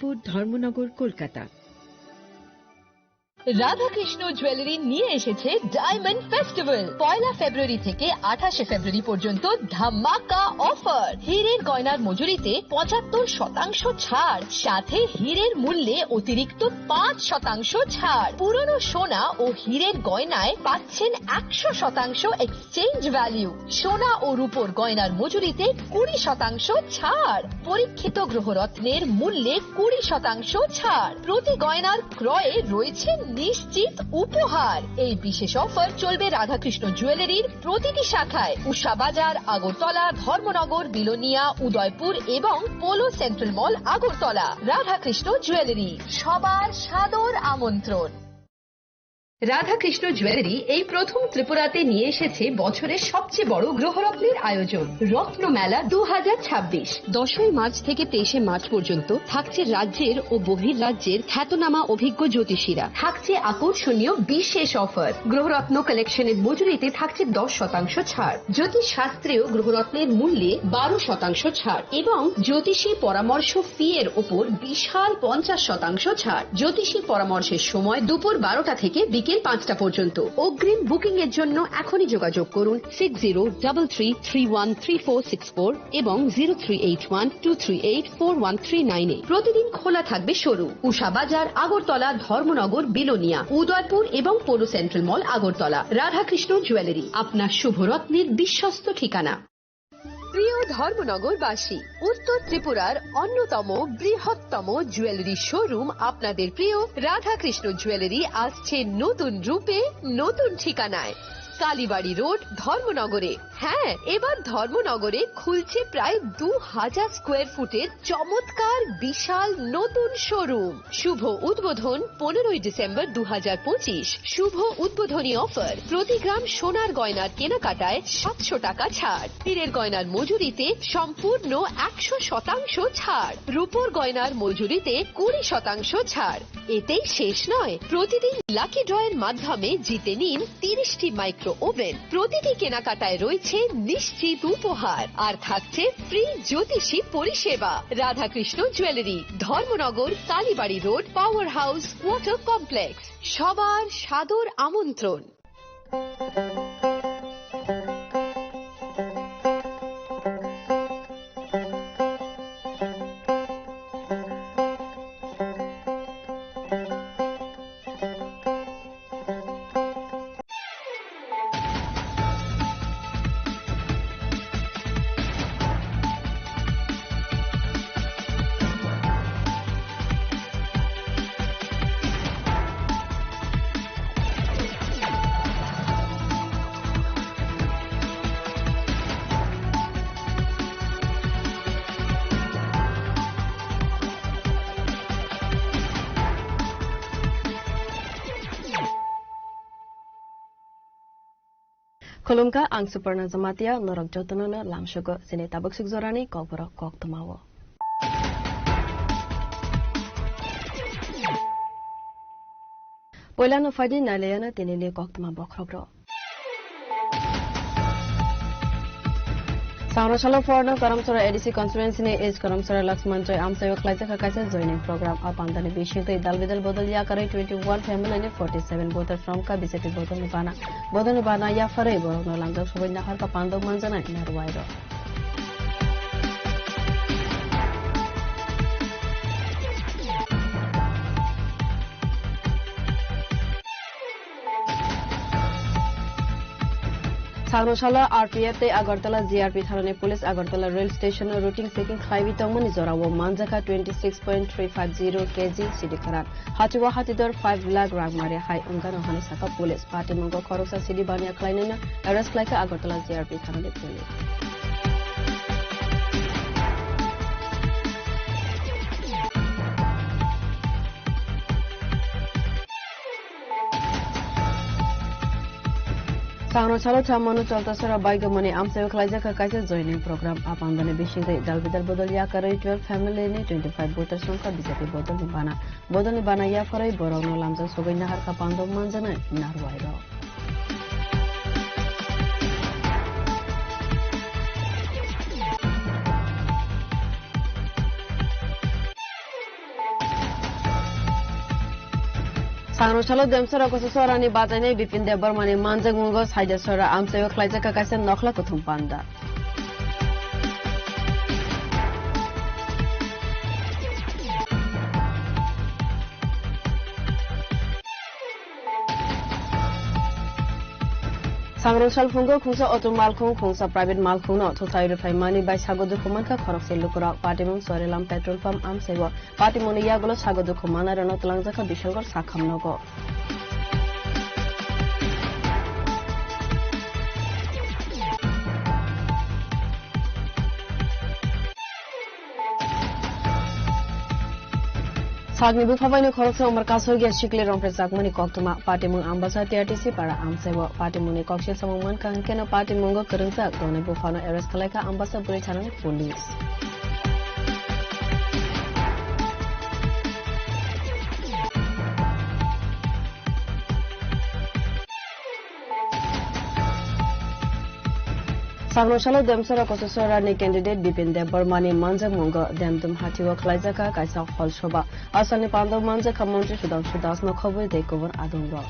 Udaipur, Dharmanagar, Kolkata. Radhakrishna jewellery নিয়ে এসেছে diamond festival. 1 ফেব্রুয়ারি থেকে 28 ফেব্রুয়ারি পর্যন্ত ধামাকা অফার। হীরের গয়নার মজুরিতে 75% ছাড়, সাথে হীরের মূল্যে অতিরিক্ত 5% ছাড়। পুরনো সোনা ও হীরের গয়নায় পাচ্ছেন 100% এক্সচেঞ্জ ভ্যালু। সোনা ও রূপোর গয়নার মজুরিতে 20% ছাড়। পরীক্ষিত গ্রহরত্নের মূল্যে 20% ছাড়। প্রতি গয়নার ক্রয়ে রয়েছে নিশ্চিত উপহার। এই বিশেষ অফার চলবে রাধাকৃষ্ণ জুয়েলারির প্রতিটি শাখায়, উষা বাজার, আগরতলা, ধর্মনগর, বিলোনিয়া, উদয়পুর এবং পোলো সেন্ট্রাল মল, আগরতলা। রাধাকৃষ্ণ জুয়েলারি, সবার সাদর আমন্ত্রণ। রাধাকৃষ্ণ জুয়েলারি এই প্রথম ত্রিপুরাতে নিয়ে এসেছে বছরের সবচেয়ে বড় গ্রহরত্নের আয়োজন, রত্ন মেলা 2026। 10 মার্চ থেকে 23 মার্চ পর্যন্ত থাকছে রাজ্যের ও বহির্রাজ্যের খ্যাতনামা অভিজ্ঞ জ্যোতিষীরা। থাকছে আকর্ষণীয় বিশেষ অফার। গ্রহরত্ন কালেকশনের মজুরিতে থাকছে 10% ছাড়। জ্যোতিষ শাস্ত্রীয় গ্রহরত্নের মূল্যে 12% ছাড় এবং জ্যোতিষী পরামর্শ ফি এর উপর বিশাল 50% ছাড়। জ্যোতিষী পরামর্শের সময় দুপুর 12টা থেকে বিকেল 5টা পর্যন্ত। অগ্রিম বুকিং এর জন্য এখনই যোগাযোগ করুন 6033313464 এবং 038123841398 এ। প্রতিদিন খোলা থাকবে শোরুম উষা বাজার, আগরতলা, ধর্মনগর, বিলোনিয়া, উদয়পুর এবং পোলো সেন্ট্রাল মল, আগরতলা। রাধাকৃষ্ণ জুয়েলারি, আপনার শুভরত্নের বিশ্বস্ত ঠিকানা। প্রিয় ধর্মনগরবাসী, উত্তর ত্রিপুরার অন্যতম বৃহত্তম জুয়েলারি শোরুম আপনাদের প্রিয় রাধাকৃষ্ণ জুয়েলারি আসছে নতুন রূপে, নতুন ঠিকানায়। কালীবাড়ি রোড, ধর্মনগরে। হ্যাঁ, এবার ধর্মনগরে খুলছে প্রায় 2000 স্কোয়ার ফুটের চমৎকার বিশাল নতুন শোরুম। শুভ উদ্বোধন 15 ডিসেম্বর 2025। শুভ উদ্বোধনী অফার, প্রতি গ্রাম সোনার গয়নার কেনাকাটায় 700 টাকা ছাড়। হীরের গয়নার মজুরিতে সম্পূর্ণ 100% ছাড়। রূপোর গয়নার মজুরিতে 20% ছাড়। এতেই শেষ নয়, প্রতিদিন লাকি ড্রয়ের মাধ্যমে জিতে নিন 30টি মাইক্রো ওভেন। প্রতিটি কেনাকাটায় রয়েছে নিশ্চিত উপহার আর থাকছে ফ্রি জ্যোতিষী পরিষেবা। Radhakrishna jewellery, Dharmanagar, Kalibari road, power house, water complex. সবার সাদর আমন্ত্রণ। Kolumka ang Suparna Zamatia norok jotonona lamshugo sine tabuk sugzorani kokboro koktomawo. Poilano fadi nalayana tinili koktoma bokrobro. Saurashalo Forno Karamsora ADC Conference ne is Karamsora Laxman Joy Amsayo Klaisa Kakaisa joining program Apandani Bishinte Dalvidal Bodalia Kare 21 family and 47 voter from Kabiseti Bodonibana. Bodonibana Yafare Borono Lando Shovina Harka Pando Manzana in Arwaido. Sauroshala RPF te Agartala GRP Tharane Police Agartala Rail Station routing seeking Khaibi Tongmani Zorawo Manjaka 26.350 kg CD Karan Hatiwa Hatidor 5 lakh Ragmare High Ungano Hanisaka Police Party Mungo Korosa CD Bania Kleinena arrest like Agartala GRP Tharane Police. Sauroshala Chamano Chaltasara Baigamani Amsayo Klaisa Kakaisa joining program Apandane Bishinte Dalvidal Bodalia Kare 12 family ne 25 voters from Kabiseti Bodonibana. Bodonibana Yafare Borono Lamza Sovina Harka Pando Manzana Narwaido. Sangro Shalo Demsora Kosora Batane Bipin de Burmani Manzagungo Saidasora Amseo Klaizaka Kaisen Nokla Kutumpanda. Sangro Shal Fungo Kunsa Auto Malkung Kunsa Private Malkung no to Tayo Faimani by Sagodu Kumanka Korokse Lukura Patimum Sorelam Petrol Pump Amsewa Patimoni Yagolo Sagodu Kumana Rano Tlangzaka Bishangor Sakam Nogo. Sagni Bufavano Korokse Omar Kasogia Shikli Rompesakmani Koktuma Patimung Ambasa TRTC para Amsewa Patimuni Koksha Samuman Kankena Patimungo Kurunsa Done Bufano Ereskaleka Ambasa Britannic Police. Sangro Shalo Demsora Kosora ni candidate Bipin de Burmani Manja Mungo Demdum Hatiwa Klaizaka Kaisa Holshoba Asani Pando Manja Kamonti Sudas no Kobe de Govern Adungo.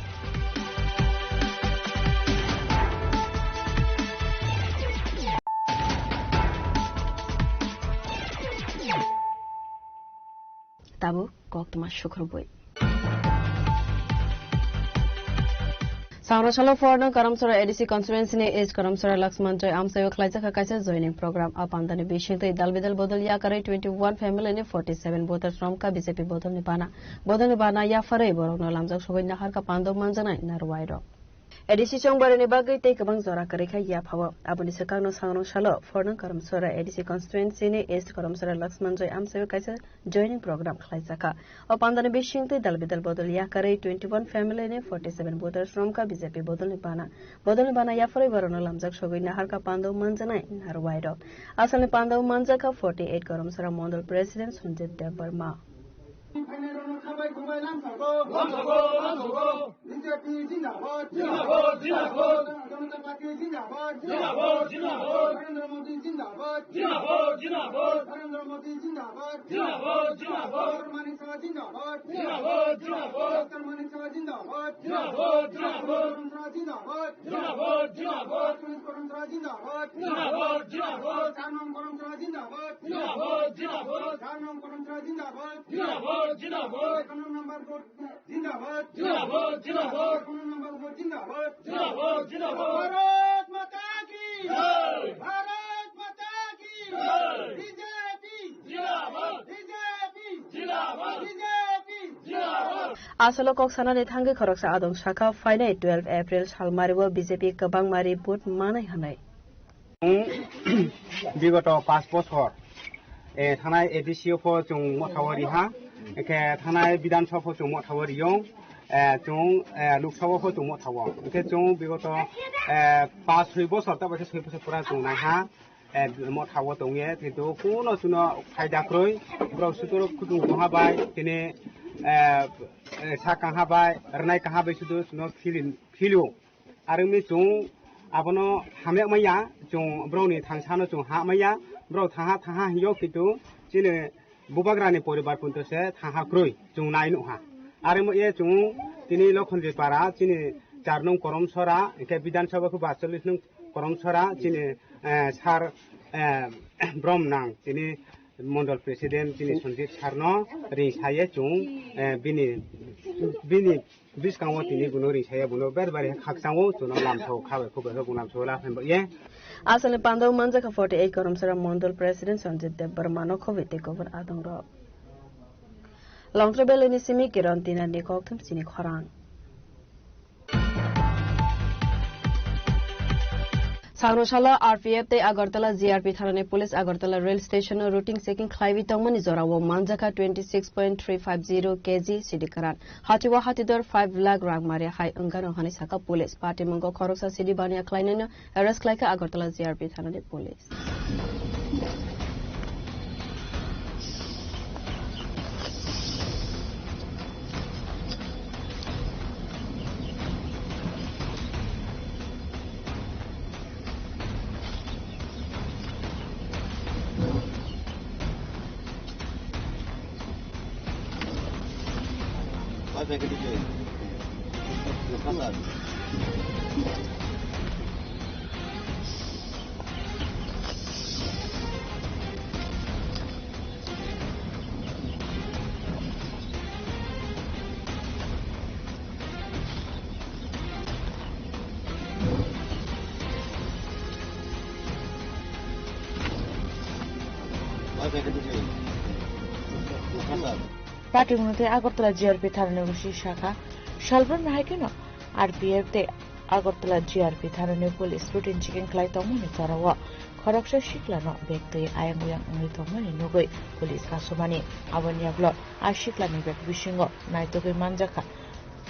Tabu Koktuma Shukrubui. Sangro Shalo Foreign Karamsora EDC Constituency ne is Karamsora Laxman Joy Amsayo Klaizaka Kaisa joining program Apandani Bishinte Dalbidal Bodol Yakare 21 family ne 47 voters from Ka BJP Bodol Nibana Ya Fare Borok no Lamzak Shogun Nahar Ka Pando Manjana Narwairo. EDC Chongbare ne Bagai take among Zora Kareka Ya Power Abuni Sakano Sangro Shalo Foreign Karamsora EDC Constituency ne is Karamsora Laxman Joy Amsayo Kaisa joining program Klaizaka Apandani Bishinte Dalbidal Bodol Yakare 21 family ne 47 voters from Ka BJP Bodol Nibana Ya Fare Borok no Lamzak Shogun Nahar Ka Pando Manjana Narwairo Asal Pando Manjaka 48 Karamsora Mondal President Sunjit Debarma. Asalo Koksana ne thangi khoroksa adom shaka final 12 April Salmaribo BJP Kabang Mari Put Manai Hanai. Bigoto passport for Tanai EDC for Jung Motawari Ha, Tanai Bidan for Jung Motawari Young, Jung Luxawa for Jung Motawa. Jung Bigoto pass Ribos or Tabas Pura Jung Naha, and Motawa Tongue, Tito, Kuno Suno, Haidakroi, Brosuturo Kutu Habai, Tine. Sakang habai, Renai Kahabai Sudus, not Filio. Arumi Jung, Abono Hamek Jung Brownie Tansano Jung Hamaya, Bro Taha Yokitu, Chile Bubagrani Poribar Punto set, Taha Kroi, Jung Nainuha. Arimu Jung, Tini Lokon Para, Chini Jarnum Korom Sora, Capitan Sabaku Basolisnum Korom Sora, Chini Sar Brom Nang, Chini. Mondal President Chini Sunjit Charno, Ring Saya Chung, Bini Biskango Tini Buno Ring Saya Buno, Berbari Haksango, to no Lamso, Kava Kubagunam Sola, and yeah. Asal Pando Manjaka 48 Koromsara Mondal President Sunjit Debarmano Covid take over Adongo. Long Trebel in Simi Kirantina de Koktum Sini Koran. Sangro Shalo RPF te Agartala GRP Tharane Police Agartala Rail Station routing seeking Clive Tongmani Zorawo Manjaka 26.350 kg Sidikaran Hatiwa Hatidor 5 lakh Rag Maria High Ungano Hanisaka Police Party Mungo Koroksa City Bania Kleinena arrest like Agartala GRP Tharane Police. Make it easy. পার্টির মধ্যে Agartala GRP থানানগর শাখা সালব্রান হাইকেন RPF তে Agartala GRP থানানি police routine checking খাই তংমনি জরাwa খরকসা শিকলানো ব্যক্তি আয়াঙ্গুয়াং ungri tongmani nugui পুলিশ কাসমানি আবনিয়াবল আর শিকলানি ব্যক্তি বিসঙ্গ নাইতগৈ মানজাখা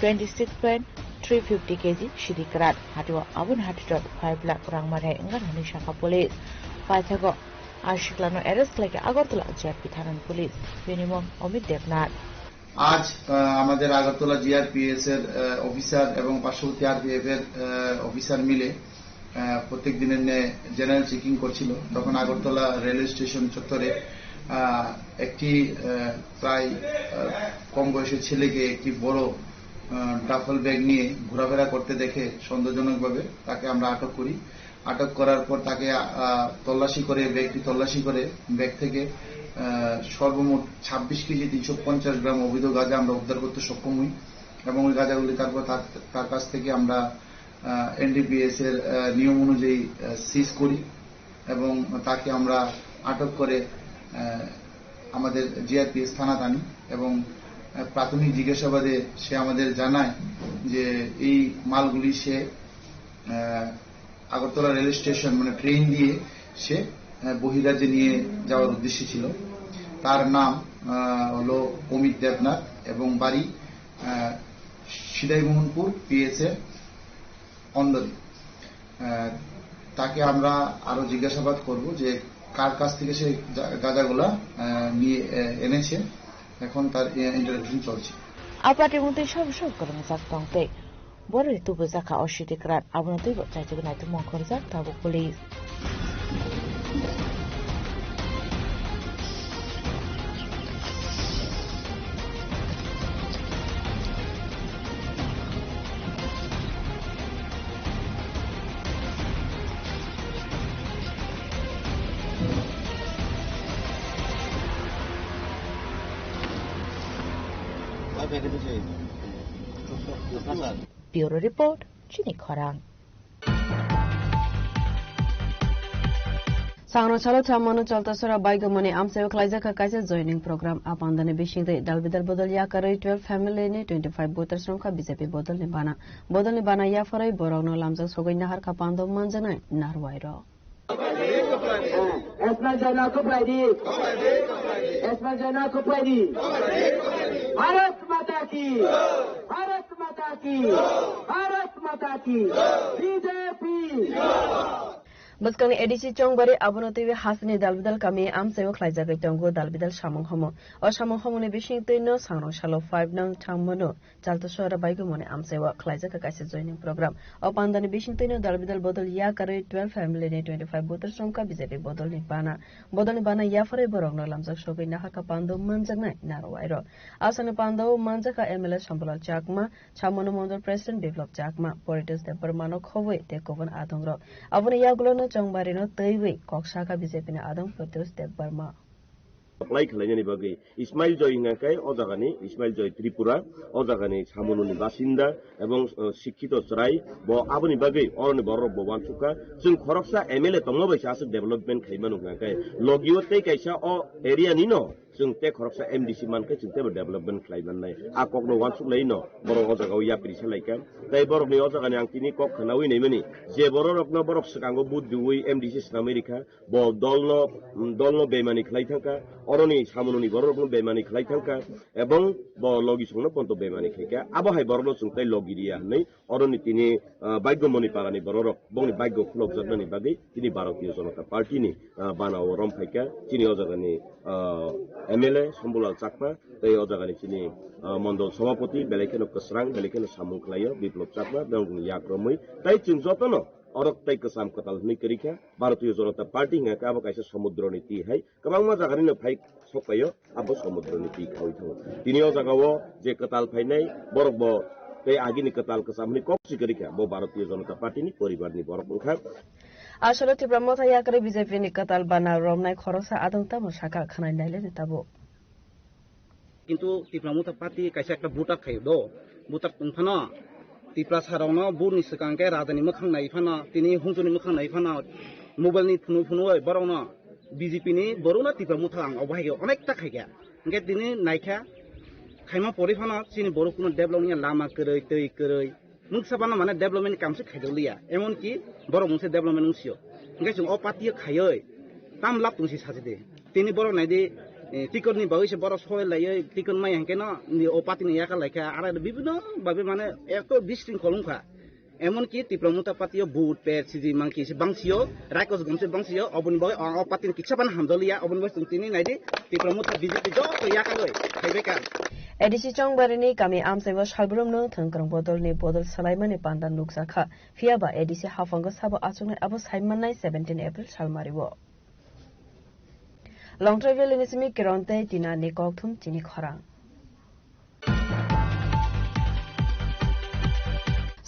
26.350 কেজি সিদিকরাত হাটিওয়া আবন হাটিটর 5 লাখ রাংমারে ইংগানি শাখা পুলিশ পাইথাগো আর শিকলানো অ্যারেস্ট লাগে আগরতলা জিআরপি থানান পুলিশ বিনিময় অমিত দেবনাথ। আজ আমাদের আগরতলা জিআরপিএস এর অফিসার এবং পার্শ্ববর্তী আরপিএফ এর অফিসার মিলে প্রত্যেক দিনের জেনারেল চেকিং করছিল। তখন আগরতলা রেলওয়ে স্টেশন চত্বরে একটি প্রায় কম বয়সের ছেলেকে একটি বড় ডাফল ব্যাগ নিয়ে ঘোরাফেরা করতে দেখে সন্দেহজনকভাবে তাকে আমরা আটক করি। আটক করার পর তাকে তল্লাশি করে ব্যাগ থেকে সর্বমোট 26 কেজি 350 গ্রাম অবৈধ গাঁজা আমরা উদ্ধার করতে সক্ষম হই এবং ওই গাঁজাগুলি তারপর তার কাছ থেকে আমরা এনডিপিএস এর নিয়ম অনুযায়ী সিজ করি এবং তাকে আমরা আটক করে আমাদের জিআরপিএস থানাতে আনি এবং প্রাথমিক জিজ্ঞাসাবাদে সে আমাদের জানায় যে এই মালগুলি সে আগরতলা রেল স্টেশন মানে ট্রেন দিয়ে সে বহিরাজ্যে নিয়ে যাওয়ার উদ্দেশ্য ছিল। তার নাম হলো অমিত দেবনাথ এবং বাড়ি সিদাইমোহনপুর পিএস এর অন্দরে। তাকে আমরা আরো জিজ্ঞাসাবাদ করব যে কার কাছ থেকে সে গাঁজাগুলা নিয়ে এনেছে। এখন তার ইন্টারভিউ চলছে। আপাটির মধ্যে সব কর্মচার তংতে বড় তুবু জাখা অশীতিকরাত আবনতই চাইতে নাইতে মঙ্কর যাক তাবো police. Bureau Report, Chini Khorang. Sangno chalo chamano chalta sora baiga mane amseo khlaiza ka kaisa joining program apandane bishingde dalbidal bodol ya karai 12 family ne 25 voters rom ka BJP bodol ne bana ya farai borogno lamjak sogoi nahar ka pando manjana narwairo Esma jana ko praidi Bharat Mata ki BJP Baskang edisi chongbari abonotiwe hasni dalbidal kami amseo khlaijagai tongo dalbidal samong homo ne bishing tino sangrong shalo 5 nang thammono chalta sora baigo mone amseo khlaijaga kaise joining program opandani bishing tino dalbidal bodol ya kare 12 family ne 25 voters somka BJP bodol ni bana ya fare borogno lamjak sogai nahaka pando manjak narwairo asane pando manjaka MLA Shambulal Chakma Chammono Mondor President Develop Chakma Politis de Permano Khowei te kovan adongro abone yagulo Chongbarino Taiwe Kokshaka BJP na Adam Proteus Deb Burma. Apply khalayani bagi Ismail Joy ngakai ojagani Ismail Joy Tripura ojagani Samononi basinda ebong শিক্ষিত চরাই bo aboni bagi oroni borok bo wansuka jung khoroksa MLA tongmo baisa asuk development khaimanu ngakai logio tei kaisa o area ni no jung te khoroksa MDC mankai jung te development khlaiman nai a kokno wansuk lai no borok ojagao ya prisa laika tai borok ni ojagani angtini kok khanawi nei mani je borok no borok sakango budduwi MDC America bo dolno beimani khlai thaka oroni samononi borok no beimani khlai thaka ebong bo logi sungno ponto beimani khaika abo hai borok no sungtai logiria nei oroni tini bagyo moni parani borok bongni bagyo khulok jotnani bagi tini Bharatiya Janata Party ni banao rom phaika tini ojagani MLA Shambulal Chakma tei ojagani tini Mondol Sabhapati belekeno Kasrang belekeno Samung Khlaio Biplop Chakma bengni yakromoi tai chung jotono orok tai kasam katal ni kerika Bharatiya Janata Party nga ka abo kaisa samudra niti hai kabangma jagani no phai sokayo abo samudra niti khawi thango tini o jagao je katal phainai borok bo tei agini katal kasamni koksi kerika bo Bharatiya Janata Party ni poribarni borok bangkha আসলে তীব্র মথায় আকারে BJP নি কাতাল বানা রমনাই খরচা আদংতা মশাকা খানাই নাইলে নেতাবো কিন্তু Tripura party কাইসা একটা voter খাইব দ ভোটার তংফানো ত্রিপুরা সারাवनो बुरनि सिगांके राजानि मोखां नायफाना तिनि हुंजोनि मोखां नायफाना मोबाइलनि फुनु बरौनो बीजेपी नि बरौना त्रिपुरा मोथां अबाहाय अनेकटा खायगा इंगे दिनि नायखा खायमा परिफाना चिनि बरो कुनो डेभलपमेन्ट लामा करै तै करै मुखसाबाना माने डेभलपमेन्ट कामसे खायदलिया एमन कि बरो मुसे डेभलपमेन्ट उसियो इंगे जों अ पार्टी खायै ताम लाप तुंसि साजिदे तिनि बरो नायदे टिकटनि बावैसो बर' सहाय लायो टिकट माइ हेंकेन ओ पार्टीनि याका लायखा आरो বিভিন্ন ভাবে মানে এত বিশৃঙ্খলংখা এমনকি ত্রিপুরা পার্টিও বুট পেট সিজি মাংকি বাংসিও রাইকস গমসে বাংসিও অবনি বাই অ পার্টিनि কিছাবান হামদলিয়া অবনি বাই তিনি নাইদি ত্রিপুরা বিজেপি জ ইয়াকা লয় খাইবেকা এডিসি চংবারিনি গামি আমসাইবা সালব্রমনো থংkrang বদলনি বদল সালাইমানি পান্ডা নুকসাখা ফিয়াবা এডিসি হাফাঙ্গ সাবো আচংনাই আবো সাইমাননাই 17 April সালমারিবো Long travel in Simi Kironte, Tina Nikoktum, Tini Khorang.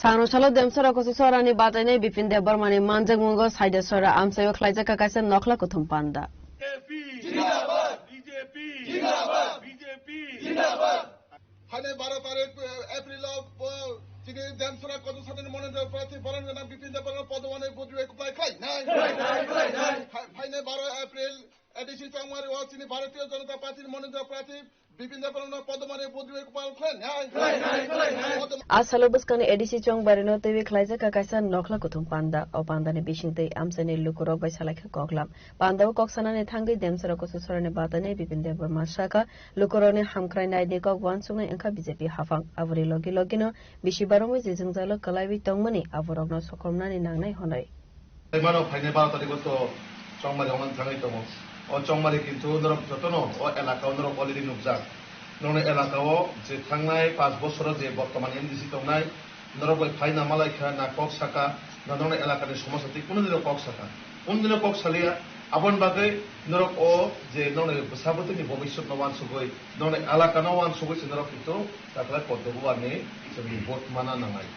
Sano Salo Demsora Kosora ni Batane, Bipin de Burmani, Manzamungo, Sidesora, Amsayo, Klaizaka Kasan, Nokla Kutum Panda. Hane Baratare, April of Demsora Kosan, Monitor Party, Baran, Bipin the Baran, Podone, Budwek, Hane Baro, April. ADC চংমারি ওয়াচিনি ভারতীয় জনতা পার্টির মনোনীত প্রার্থী বিপিন দেববর্মা পদমানে বদুয়ে কুপাল খেন আসলে বসকানে ADC চংবারিনো তেবি খাইজা কাকাইসা নখলা কুথুম পান্ডা ও পান্দানে বিশিংতে আমসানি লুকুরক বাই সালাইখা কগলাম পান্দাও ককসানানে থাঙ্গি দেমসরা কসুসরানে বাতানে বিপিন দেববর্মা শাখা লুকুরনে হামক্রাইনাই নেকক ওয়ানসুংনাই এংখা বিজেপি হাফাং আবরি লগি লগিনো বিশিবারমে জিজংজালো কলাইবি তংমনি আবরকনো সকমনানি নাংনাই হনাই মানো ফাইনে 12 তারিখত চংমারি অমান থাঙ্গি তম ও চংমারি কিন্তু নরক যতন ও এলাকাও নরক অলরেডি নুকজাক নরক এলাকাও যে থাংনাই 5 বছর যে বর্তমান এনডিসি তংনাই নরক ফাইনা মালাইখা না কক শাখা নরক এলাকার সমস্যাটি কোনদিন কক শাখা কোনদিন কক সালিয়া আবন বাগে নরক ও যে নরক সাবতিনি ভবিষ্যৎ নবান সুগই নরক এলাকা নবান সুগই নরক কিন্তু তাকলা কর্তব্যবানি जोंनि ভোট মানা নামাই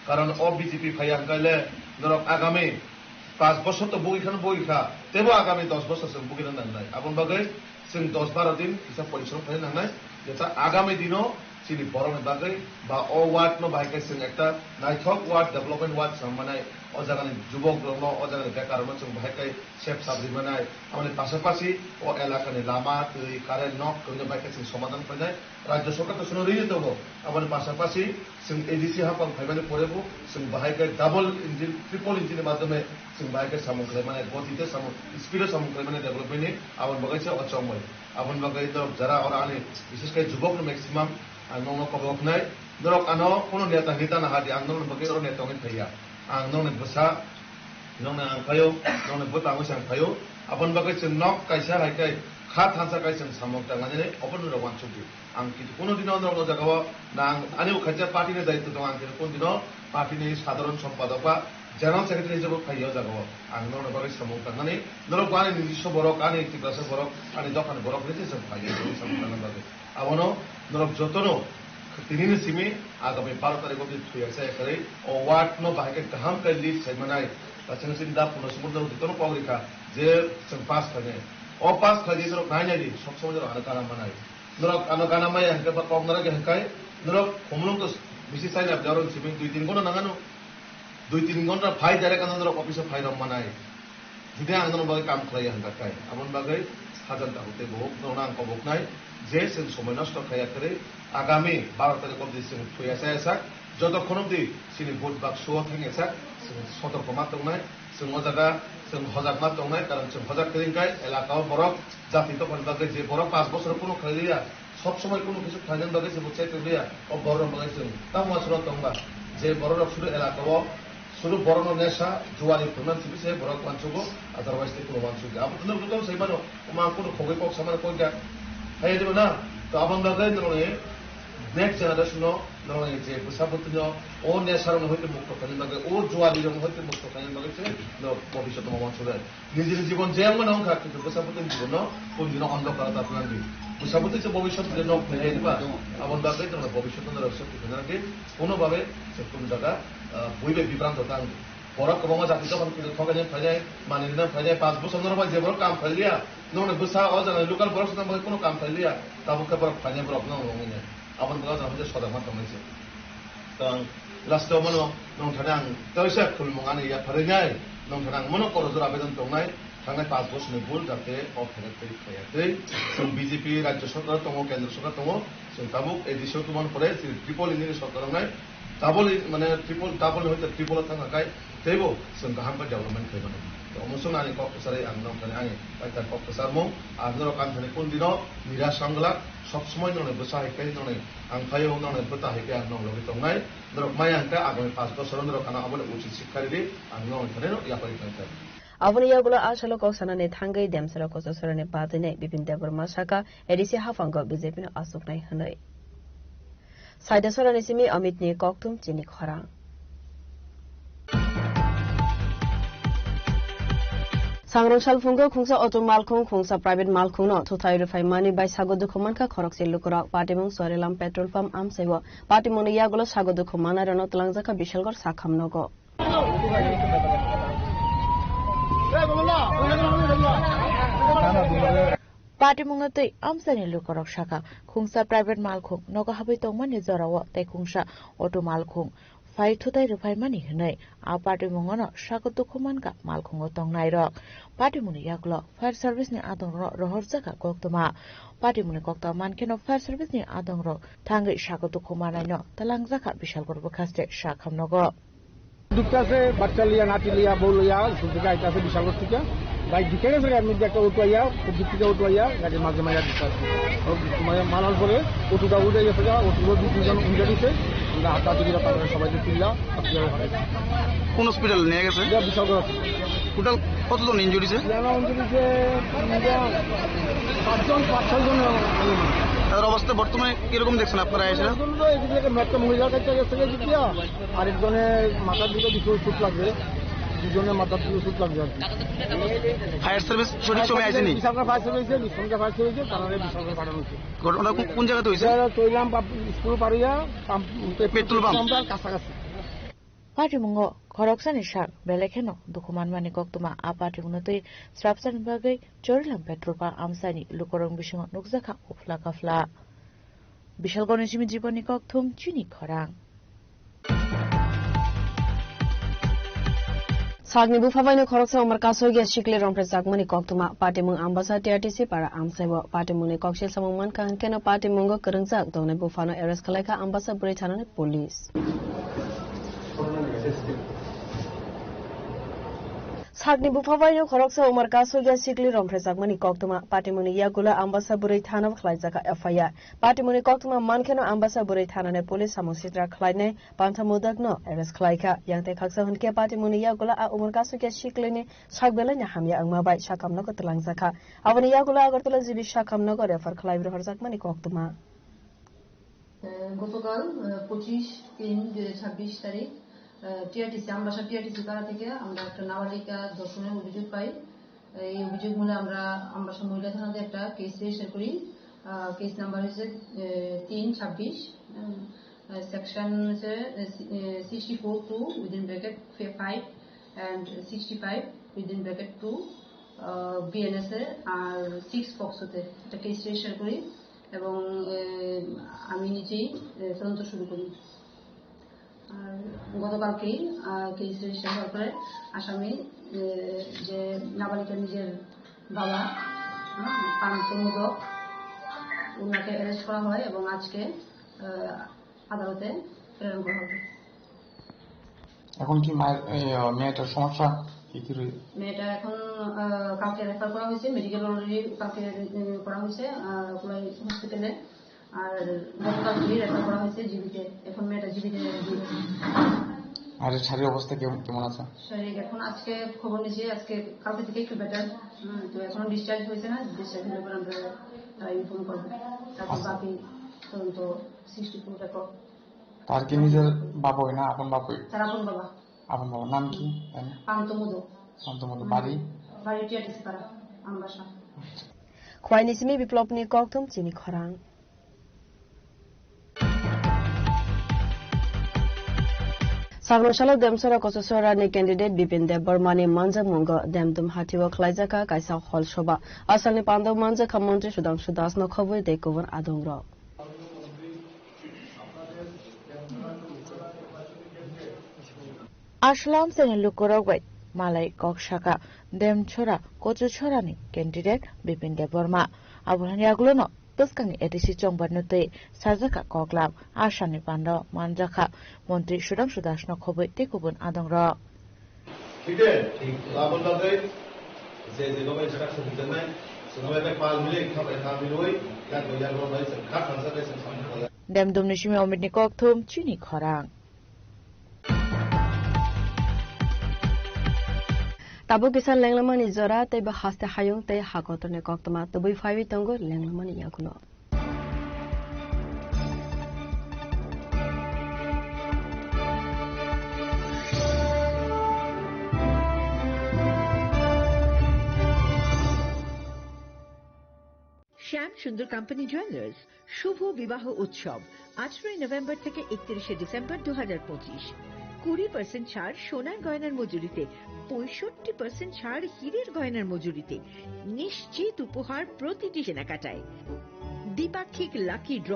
কারণ ও বিজেপি ফাইয়া গাইলে নরক আগামী 5 বছর তো বইখা তেবো আগামী 10 বছর जों বুগিনা নাংনাই আবন বাগে जों 10-12 দিন হিসাব পরিশ্রম করে নাংনাই যেটা আগামী দিনও চিনি বরমে বাগে বা ও ওয়ার্ড নো বাইকে जों একটা নাইথক ওয়ার্ড ডেভেলপমেন্ট ওয়ার্ড সামনাই ও জায়গানি যুবক রং ও জায়গানি বেকার রং जों বাইকে সেফ সাবজি বানাই আমাদের পাশাপাশি ও এলাকানি লামা তৈ কারেন্ট নক কোনে বাইকে जों সমাধান করে রাজ্য সরকার তো শুনো রিয়ে দেবো আমাদের পাশাপাশি जों এডিসি হাফাং ফাইবানি পড়েবো जों বাইকে ডাবল ইঞ্জিন ট্রিপল ইঞ্জিনের মাধ্যমে जों বাইকে সামগ্রী মানে গতিতে স্পিডে সামগ্রী মানে ডেভেলপমেন্টে আবন বাগাইছে অচময় আবন বাগাই যারা ওরা আনে বিশেষ করে যুবক ম্যাক্সিমাম आंनो कबकनाय दरक आनो कोनो नेता हिता ना हादि आंनो बगे रो नेता नगे थैया आंनो ने बसा नोने आंखायो नोने बता आंगो सांखायो अपन बगे जों नक कायसा हायकै खा थांसा कायसा सामक तांगाने अपन रो वानसुबि आं कि कोनो दिनाव नो जागाव ना आनिव खायसा पार्टीनि दायित्व दं आं कोनो दिनाव पार्टीनि साधारण सम्पादक जनरल सेक्रेटारि हिसाबै फाइयो जागाव आंनो ने बगे सामक तांगाने दरक गानि निजिस्व बरक आनि टिप्रासा बरक आनि दखान बरक रेजे जों फाइयो सामक तांगाने बगे आवनो नरक जतनो तिनिनि सिमी आगामी 12 तारिख अब्दि थुयासा एकरै ओ वार्ड नो बाहायके गाहाम kai लिस्ट सायमानाय ताचेन सिन्दा पुनो समुद्र जतनो पगरिखा जे जों पास खाने ओ पास खाजे नरक नायनायदि सब समय नरक आना मानाय नरक आना गाना माय हंके बा कम नरक हंकाय नरक हमलंग तो बिसि साइना जरन सिमी 2-3 घन्टा नागानो 2-3 घन्टा फाइ डाइरेक्ट आना नरक अफिस फाइ रम मानाय जुदि आंनो बागै काम खालाय हंकाय आमन बागै हाजन ताहुते बहुत नोना आंको बकनाय जे जों समय नष्ट खायाखै आगामी 12 तारिख अब्दि जों थुयासा एसा जतक्षण अब्दि सिनि भोट बाक्सुआव थाङेसा जों सतर्क मा दंनाय जों अजागा जों हजाक मा दंनाय कारण जों हजाक करिंगाय एलाकाव बरक जाति तो बागै जे बरक 5 बছর কোনো खालिया सब समय কোনো কিছু খাইलेन बागै जों बुझाय करिया ओ बरक बागै जों तामा सुरत दंबा जे बरक सुरु एलाकाव सुरु बरनो नेसा जुवानि फोरमान सिबिसे बरक वानसुगो अदरवाइज ते कोनो वानसुगो अब तुनो गुतो सैमानो मा कोनो खगै पक सामान कोइगा हाय देबो ना तो आबन बागै नोने next generation no je pusabut no o nesaron হইতে মুক্ত করেন লাগে ও জুয়ারিরম হইতে মুক্ত করেন লাগে no ভবিষ্যৎ মমছরে নিজের জীবন যেমন অংশ কিন্তু pusabut জীবন কোন দিন অন্ধকার তাপলাঙ্গি pusabut যে ভবিষ্যৎ যে নক ফেরাইবা আমন বাগে তোমরা ভবিষ্যৎ না রক্ষা করতে নাকি কোনোভাবে সে কোন জায়গা বইবে বিভ্রান্ত তাঙ্গি বড় কমা জাতি যখন কিন্তু ঠকাই ফাইজায় মানে না ফাইজায় 5 বছর ধরে ভাই যে বড় কাম ফাইলিয়া নন বুসা অজানা লোকাল বড় না কোনো কাম ফাইলিয়া তাবুকে বড় ফাইজায় বড় না নঙ্গিনে আপন বড় আমাদের সদা মাত্র হয়েছে তখন লাস্টে মনো নং থানাং তয়সা খুলমুঙানি ইয়া ফাইজায় নং থানাং মনো করজর আবেদন দंनाय थांनाय 5 বছরनि ভুল যাতে অফেরেক্টই খায়াতে जों বিজেপি রাজ্য সরকার তম কেন্দ্র সরকার তম जों তাবুক এই দিশাও তুমান পরে ত্রিপলিনি সরকার নাই ডাবল মানে ডাবল হইতে ট্রিপল থাকায় তেবো जों गाहाम डेभलपमेन्ट खालामनो अमसुं आंनि कक्राझार आं नंखाने आंनि बायतार कक्राझार मुं आंनो कान्थानि कोन दिनो निराश सांगला सब समय नने बसायखाय नने आं फायो नने बताहैखाय आं नंगलि दंनाय दरक माय आंका आगामी 5 बोसोर नरो काना आबले उचित शिक्षारि आं नंखाने यापारि खाय Aboni yagulo asalo koksana ne thangai demsara kososara ne patine bipin deborma saka edisi hafango BJP no asuknai hanai saidasara ne simi amit ni koktum chini khara Sangrong salfungo khungsa auto malkhung khungsa private malkhung no thothai rufai mani bai sagodu khoman ka khorok sil lukura patimung sorelam petrol pump am sebo patimuni yagulo sagodu khomana rano tlangja ka bishalgor sakham nogo Patimungate amsani lukorok shaka khungsa private malkhung noga habai tongmani zorawo tai khungsa auto malkhung fai thutai rufai mani hnai a patimungano shagotu khomanka malkhungo tongnai rok patimuni yaklo fire service ni adong ro rohorjaka koktoma patimuni kokta mankeno fire service ni adong ro thangai shagotu khomanai no talangjaka bishal gorbo khaste shakham nogo দুটো আছে বাচ্চা লিয়া নাতি লিয়া বউ লিয়া সুবিধা এটা আছে বিশাল বস্তিকা বাইক দিকে গেছে গাড়ির মধ্যে একটা অটো আইয়া খুব দিকে অটো আইয়া গাড়ির মাঝে মাঝে দিতে আছে মানার পরে অটোটা উঠে গেছে অটোর দুজন ইঞ্জুরি হয়েছে আমরা হাতাহাতিরা তারপরে সবাইকে তুললা কোন হসপিটাল নিয়ে গেছে বিশাল টোটাল কতজন ইঞ্জুরি হয়েছে পাঁচজন 5-6 জন তাদের অবস্থা বর্তমানে কিরকম দেখছেন আপনারা এসে একটা মহিলার কাছে গেছে জিতিয়া আরেকজনের মাথার দিকে কিছু ওষুধ লাগবে দুজনের মাথার দিকে ওষুধ লাগবে আর কি ফায়ার সার্ভিস সঠিক সময় আসেনি Bishalgarh fire service Bishalgarh fire service তারা বিশালগড় পাঠানো হয়েছে ঘটনা কোন জায়গাতে হয়েছে চৈলাম স্কুল পাড়িয়া পেট্রোল পাম্প কাছাকাছি Patimungo khoroksani shak belekeno dukuman mani koktuma a patimunotoi strapsan bagai chorilam petropa amsani lukorong bisingo nukjaka ufla kafla bishal gonishimi jiboni kokthum chini khorang Sagni bufabaino khoroksa umar kaso ge shikle rompre sagmani koktuma patimung ambasa TRTC para amsebo patimuni kokshel samungman kan keno patimungo kerengsak dongne bufano arrest kalaika ambasa buri thanane police Sagni bufabaino khoroksa umar kaso ge shikle rompre sagmani koktuma patimuni yagula ambasa buri thana khlaijaka FIR patimuni koktuma mankeno ambasa buri thanane police samusitra khlaine panthamudakno arrest khlaika yangte khaksa hunke patimuni yagula a umar kaso ge shikleni sagbelanya hamya angma bai shakamno ko tlangjaka aboni yagula agartala jibi shakamno ko refer khlaibre horjakmani koktuma গতকাল 25/3/2026 তারিখ TRTC Ambassa TRTC তারা থেকে আমরা একটা নাবালিকা ধর্ষণের অভিযোগ পাই এই অভিযোগ মূলে আমরা আমবাসা মহিলা থানাতে একটা কেস রেজিস্টার করি কেস নাম্বার হচ্ছে 3/26 সেকশন হচ্ছে 64(2) within bracket 5 and 65 within bracket 2 BNS এ আর 6 পক্সোতে একটা কেস রেজিস্টার করি এবং আমি নিজেই তদন্ত শুরু করি আর গতকালকেই কেস রেজিস্টার হওয়ার পরে আসামি যে নাবালিকা নিজের বাবা পান্তমোদক ওনাকে অ্যারেস্ট করা হয় এবং আজকে আদালতে প্রেরণ করা হবে এখন কি মেয়েটার সমস্যা মেয়েটা এখন কালকে রেফার করা হয়েছে মেডিকেল অলরেডি কালকে করা হয়েছে হসপিটালে আর গতকালকেই রেফার করা হয়েছে জিবিতে এখন মেয়েটা জিবিতে আর শারীরিক অবস্থা কেমন আছে শারীরিক এখন আজকে খবর নিয়েছি আজকে কালকে থেকে একটু বেটার তো এখনো ডিসচার্জ হয়েছে না ডিসচার্জ হলে আমরা ইনফর্ম করবো তারপর বাকি তদন্ত 62 রেকর্ড। তার কি নিজের বাবুই না আপন বাবুই? তার আপন বাবা। আপন বাবা নাম কি? পান্তমধু। পান্তমধু বাড়ি? বাড়ি টিআরটিসি পাড়া আমবাসা। খোয়াইনিসমি বিপ্লবনি কক্তম চিনি খরাং Sagrosalo Demsora Kososora ni candidate Bipin Dev Burmani Manja Mungo Demdum Hatiwa Klaijaka Kaisa Hol Shoba Asalni Pando Manja Kamonti Sudang Sudas no Khoboi Dekover Adongro Ashlam Seni Lukorogwai Malay Kokshaka Demchora Kochochorani candidate Bipin Dev Burma Abulani Aglono Tuskani edisi chongbarnote Sajaka Koklam Ashani Pando Manjaka Montri Sudang Sudasno Khoboi Tekubun Adongro ঠিকই ঠিক লাবল লাগে যে যেভাবে সেটা সুবিধা নাই সেভাবে পাল মিলে খাবার খাওয়া মিলই কাজ হয়ে যাবে ভাই খাট খানসা দেশে সম্পূর্ণ Demdum Nishimi Omidni Kokthum Chini Khorang Tabu kisan lenglamani zora te bahaste hayung te hakotone koktama tubui faiwi tongo lenglamani yakuno শ্যাম সুন্দর কোম্পানি জুয়েলার্স শুভ বিবাহ উৎসব 18 নভেম্বর থেকে 31 ডিসেম্বর 2025 20% ছাড় সোনার গয়নার মজুরিতে 65% ছাড় হীরের গয়নার মজুরিতে নিশ্চিত উপহার প্রতিটি কেনাকাটায় দ্বিপাক্ষিক লাকি ড্র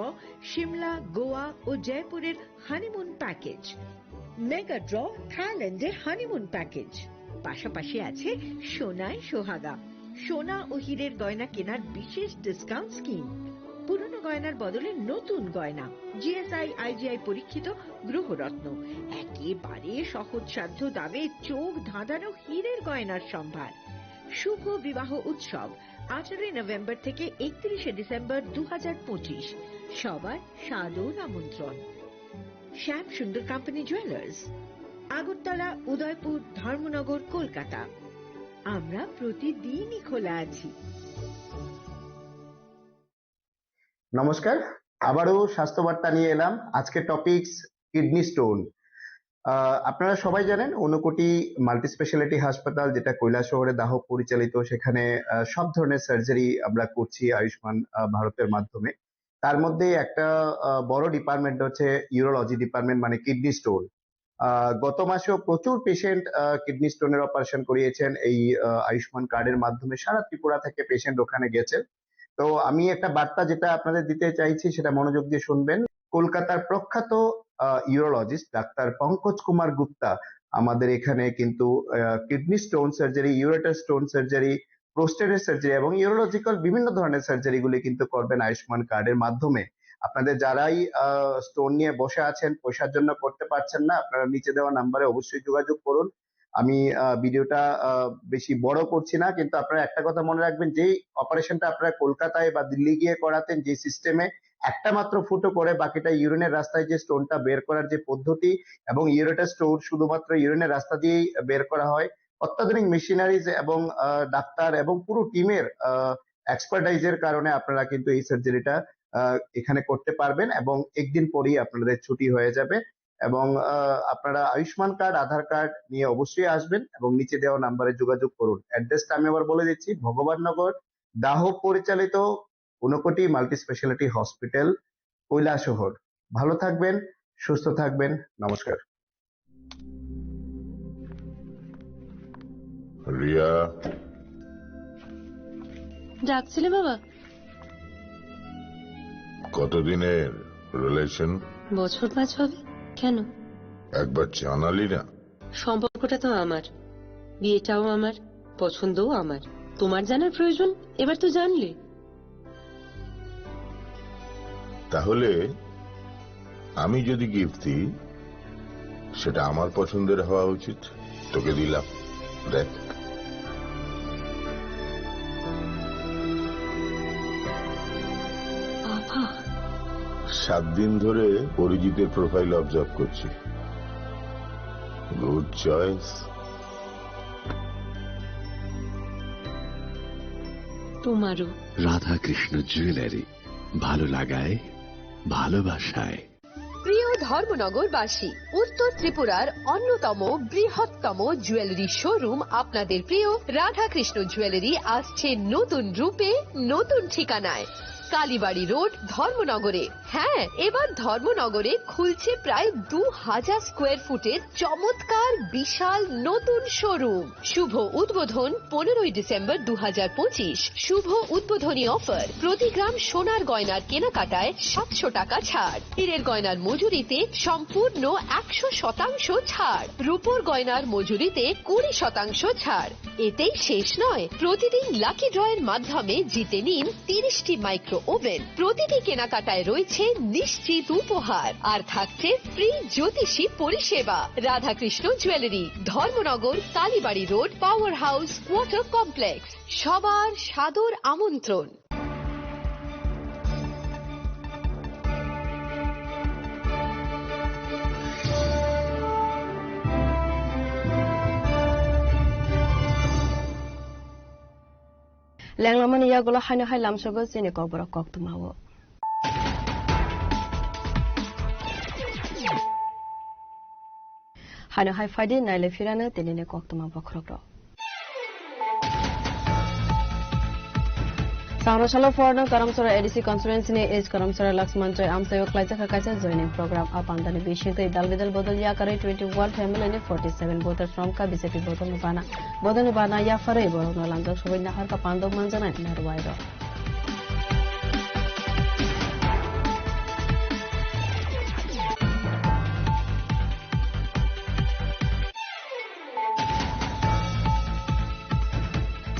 শিমলা গোয়া ও জয়পুরের হানিমুন প্যাকেজ মেগা ড্র থাইল্যান্ডের হানিমুন প্যাকেজ পাশাপাশি আছে সোনায় সোহাগা সোনা ও হীরের গয়না কেনার বিশেষ ডিসকাউন্ট স্কিম পুরনো গয়নার বদলে নতুন গয়না জিএসআই আইজিআই পরীক্ষিত গ্রহরত্ন একেবারে সহজসাধ্য দামে চোখ ধাঁধানো হীরের গয়নার সম্ভার শুভ বিবাহ উৎসব 18 নভেম্বর থেকে 31 ডিসেম্বর 2025 সবার সাদর আমন্ত্রণ শ্যাম সুন্দর কোম্পানি জুয়েলার্স আগরতলা উদয়পুর ধর্মনগর কলকাতা আমরা প্রতিদিনই খোলা আছি নমস্কার আবারও স্বাস্থ্য বার্তা নিয়ে এলাম আজকে টপিকস কিডনি স্টোন আপনারা সবাই জানেন ঊনকোটি মাল্টি স্পেশালিটি হাসপাতাল যেটা কৈলাসহরে দাহ পরিচালিত সেখানে সব ধরনের সার্জারি আমরা করছি আয়ুষ্মান ভারতের মাধ্যমে তার মধ্যে একটা বড় ডিপার্টমেন্ট হচ্ছে ইউরোলজি ডিপার্টমেন্ট মানে কিডনি স্টোন গত মাসেও প্রচুর পেশেন্ট কিডনি স্টোনের অপারেশন করিয়েছেন এই আয়ুষ্মান কার্ডের মাধ্যমে সারা ত্রিপুরা থেকে পেশেন্ট ওখানে গেছেন তো আমি একটা বার্তা যেটা আপনাদের দিতে চাইছি সেটা মনোযোগ দিয়ে শুনবেন কলকাতার প্রখ্যাত ইউরোলজিস্ট ডাক্তার পঙ্কজ কুমার গুপ্তা আমাদের এখানে কিন্তু kidney stone surgery ureter stone surgery প্রোস্টেটের সার্জারি এবং ইউরোলজিক্যাল বিভিন্ন ধরনের সার্জারি গুলি কিন্তু করবেন আয়ুষ্মান কার্ডের মাধ্যমে আপনাদের যারাই স্টোন নিয়ে বসে আছেন পয়সার জন্য করতে পারছেন না আপনারা নিচে দেওয়া নাম্বারে অবশ্যই যোগাযোগ করুন আমি ভিডিওটা বেশি বড় করছি না কিন্তু আপনারা একটা কথা মনে রাখবেন যেই অপারেশনটা আপনারা কলকাতায় বা দিল্লি গিয়ে করাতেন যে সিস্টেমে একটা মাত্র ফুটো করে বাকিটা ইউরিনের রাস্তায় যে স্টোনটা বের করার যে পদ্ধতি এবং ইউরেটার স্টোন শুধুমাত্র ইউরিনের রাস্তা দিয়েই বের করা হয় অত্যাধুনিক মেশিনারিজ এবং ডাক্তার এবং পুরো টিমের এক্সপার্টাইজের কারণে আপনারা কিন্তু এই সার্জারিটা এখানে করতে পারবেন এবং একদিন পরেই আপনাদের ছুটি হয়ে যাবে এবং আপনারা আয়ুষ্মান কার্ড আধার কার্ড নিয়ে অবশ্যই আসবেন এবং নিচে দেওয়া নাম্বারে যোগাযোগ করুন অ্যাড্রেসটা আমি আবার বলে দিচ্ছি ভগবাননগর দাহ পরিচালিত Unakoti multi speciality hospital Kailashahar ভালো থাকবেন সুস্থ থাকবেন নমস্কার রিয়া ডাকছিলে বাবা কতদিনের রিলেশন বছর 5 হবে কেন একবার জানালি না সম্পর্কটা তো আমার বিয়েটাও আমার পছন্দও আমার তোমার জানার প্রয়োজন এবার তো জানলে তাহলে আমি যদি গিফট দিই সেটা আমার পছন্দের হওয়া উচিত তোকে দিলাম দেখ 7 দিন ধরে অরিজিতের প্রোফাইল অবজার্ভ করছি গুড চয়েস তোমারও রাধাকৃষ্ণ জুয়েলারি ভালো লাগায় ভালোবাসায়। প্রিয় ধর্মনগরবাসী, উত্তর ত্রিপুরার অন্যতম বৃহত্তম জুয়েলারি শোরুম আপনাদের প্রিয় রাধাকৃষ্ণ জুয়েলারি আসছে নতুন রূপে, নতুন ঠিকানায়, কালীবাড়ি রোড, ধর্মনগরে। হ্যাঁ, এবার ধর্মনগরে খুলছে প্রায় 2000 স্কোয়ার ফুটের চমৎকার বিশাল নতুন শোরুম। শুভ উদ্বোধন 15ই ডিসেম্বর 2025। শুভ উদ্বোধনী অফার, প্রতি গ্রাম সোনার গয়নার কেনাকাটায় 700 টাকা ছাড়, হীরের গয়নার মজুরিতে সম্পূর্ণ 100% ছাড়, রূপোর গয়নার মজুরিতে 20% ছাড়। এতেই শেষ নয়, প্রতিদিন লাকি ড্রয়ের মাধ্যমে জিতে নিন 30টি মাইক্রো ওভেন। প্রতিটি কেনাকাটায় রয়েছে নিশ্চিত উপহার, আর থাকছে ফ্রি জ্যোতিষী পরিষেবা। Radhakrishna jewellery, Dharmanagar, Kalibari road, power house, water complex. সবার সাদর আমন্ত্রণ। ল্যাংলামানি ইয়াগুলো হাইনা হাই লামসগো চিনি কবর কক্তমাও হাইনা হাই ফাইডি নাইলে ফিরানো তেলিনে কক্তমা বখরগ্র Sangroshala Foreign Karamsora EDC Conference ni Age Karamsora Laxman Joy Amsayo Klaisa Kakaisa joining program Apandani Bishinte Dalbidal Bodol Yakare 21 family ni 47 voters from ka BJP Bodol Nibana ya Fare Borno Lando Shobin Nahar ka Pando Manjana Narwairo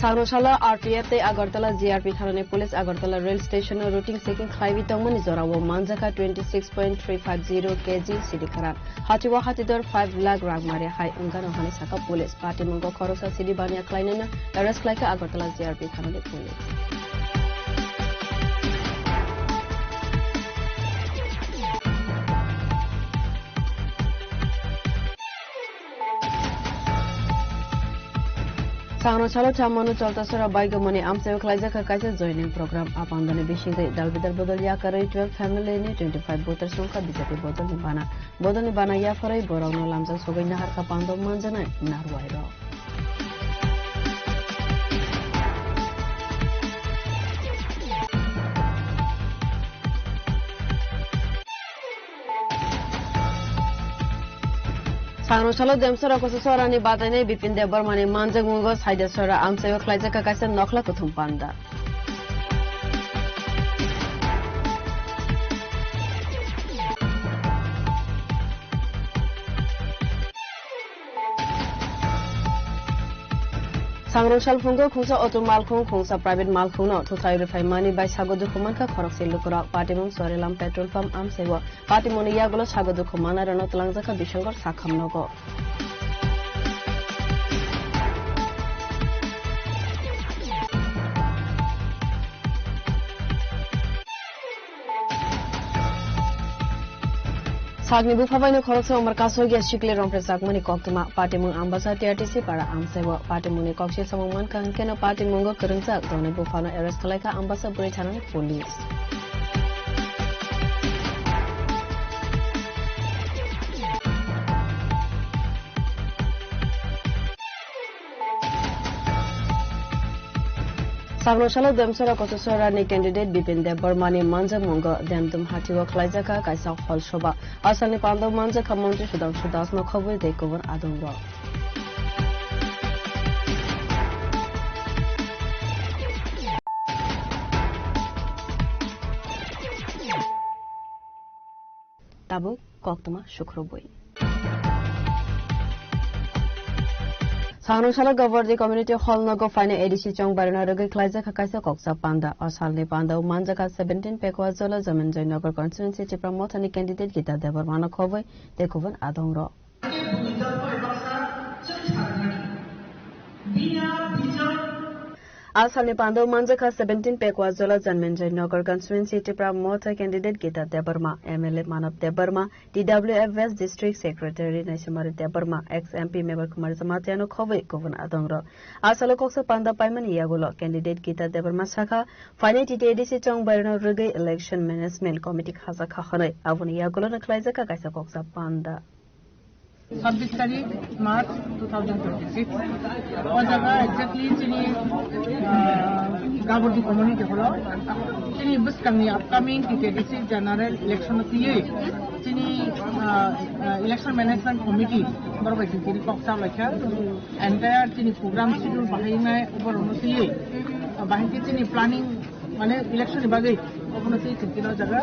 Sangroshala RPF te Agartala GRP Tharane Police Agartala Rail Station routing seeking Khaibi Tongmani Zorawo Manjaka 26.350 kg Sidikaran Hatiwa Hatidor 5 lakh Ragmare High Ungano Hani Saka Police Party Mungo Korosa Sidi Bania Kleinena arrest like Agartala GRP Tharane Police Sangroshala Chamanu Chaltasora Baigomani Amsayo Klaisa Kakaisa joining program Apandani Bishinte Dalbidal Bodol Yakare 12 family ni 25 voters Nonka BJP Bodol Nibana ya Farai Borano Lamsa Sogina Harka Pando Manjana Narwairo Sangroshala Demsora Kosasora ni Badane Bipin Debarmani Manjang Mungo Saidasora Amsayo Klaisa Kakaisa Nokla Kutumpanda Sangrosal Fungo Kungsa Auto Malkung Kungsa Private Malkung no Tutai Refai Money by Sagodu Kumanka Koroksil Lukura Patimum Sorelam Petrol Pump Amsewa Patimoni Yagulo Sagodu Kumana Ranot Langzaka Bishangor Sakam Nogo Sagni Bufaino Korokso Markaso Yashikli Rompresakmani Koktuma Patimung Ambassa TRTC para Amsewa Patimuni Kokshi Samuman Kankeno Patimungo Kurunsa Doni Bufano arrest Kaleka Ambassa Britannian Police Sangroshala Demsora Kosasora ni candidate Bipin Debarmani Manja Mungo Demdum Hatiwa Klaisaka Kaisa Hall Shoba Asani Pando Manja Kamonti Shudas no Khabu Takeover Adungro Tabu Koktuma Shukrobui Sangroshala Gavardi Community Hall Nogo Fine EDC Chong Barana Rogi Klaisa Kakaisa Koksa Panda Asalni Panda Manjaka 17 Pekwazola Zamanjoy Nagar Constituency Chipramotani candidate Gita Debarmana Kovoi Takeover Adongro Asani Pando Manjaka 17 Pekwa Zola Janmenjay Nagar Constituency Tipra Mota candidate Gita Debarma, MLA Manav Debarma, DWF West District Secretary Naishimari Debarma, ex-MP member Kumar Zamatiano Kove, Governor Adongro. Asalo Koksa Panda Paiman Yagulo, candidate Gita Debarma Saka, Finite ADC Chong Barno Ruge Election Management Committee Khazaka Hane, Avon Yagulo Naklaizaka Kaisa Koksa Panda. 26 তারিখ March 2026 ও জায়গা exactly তিনি গাবর্দি community হলো তিনি বুসকাংনি upcoming TTDC general election দিয়ে তিনি election management committee বরবাই তিনি কক্সা লেখা entire তিনি প্রোগ্রাম শিডিউল বাহাইনায় উপর অনুযায়ী বাহিনী তিনি প্ল্যানিং মানে ইলেকশন বাদে অনুযায়ী তিনি জায়গা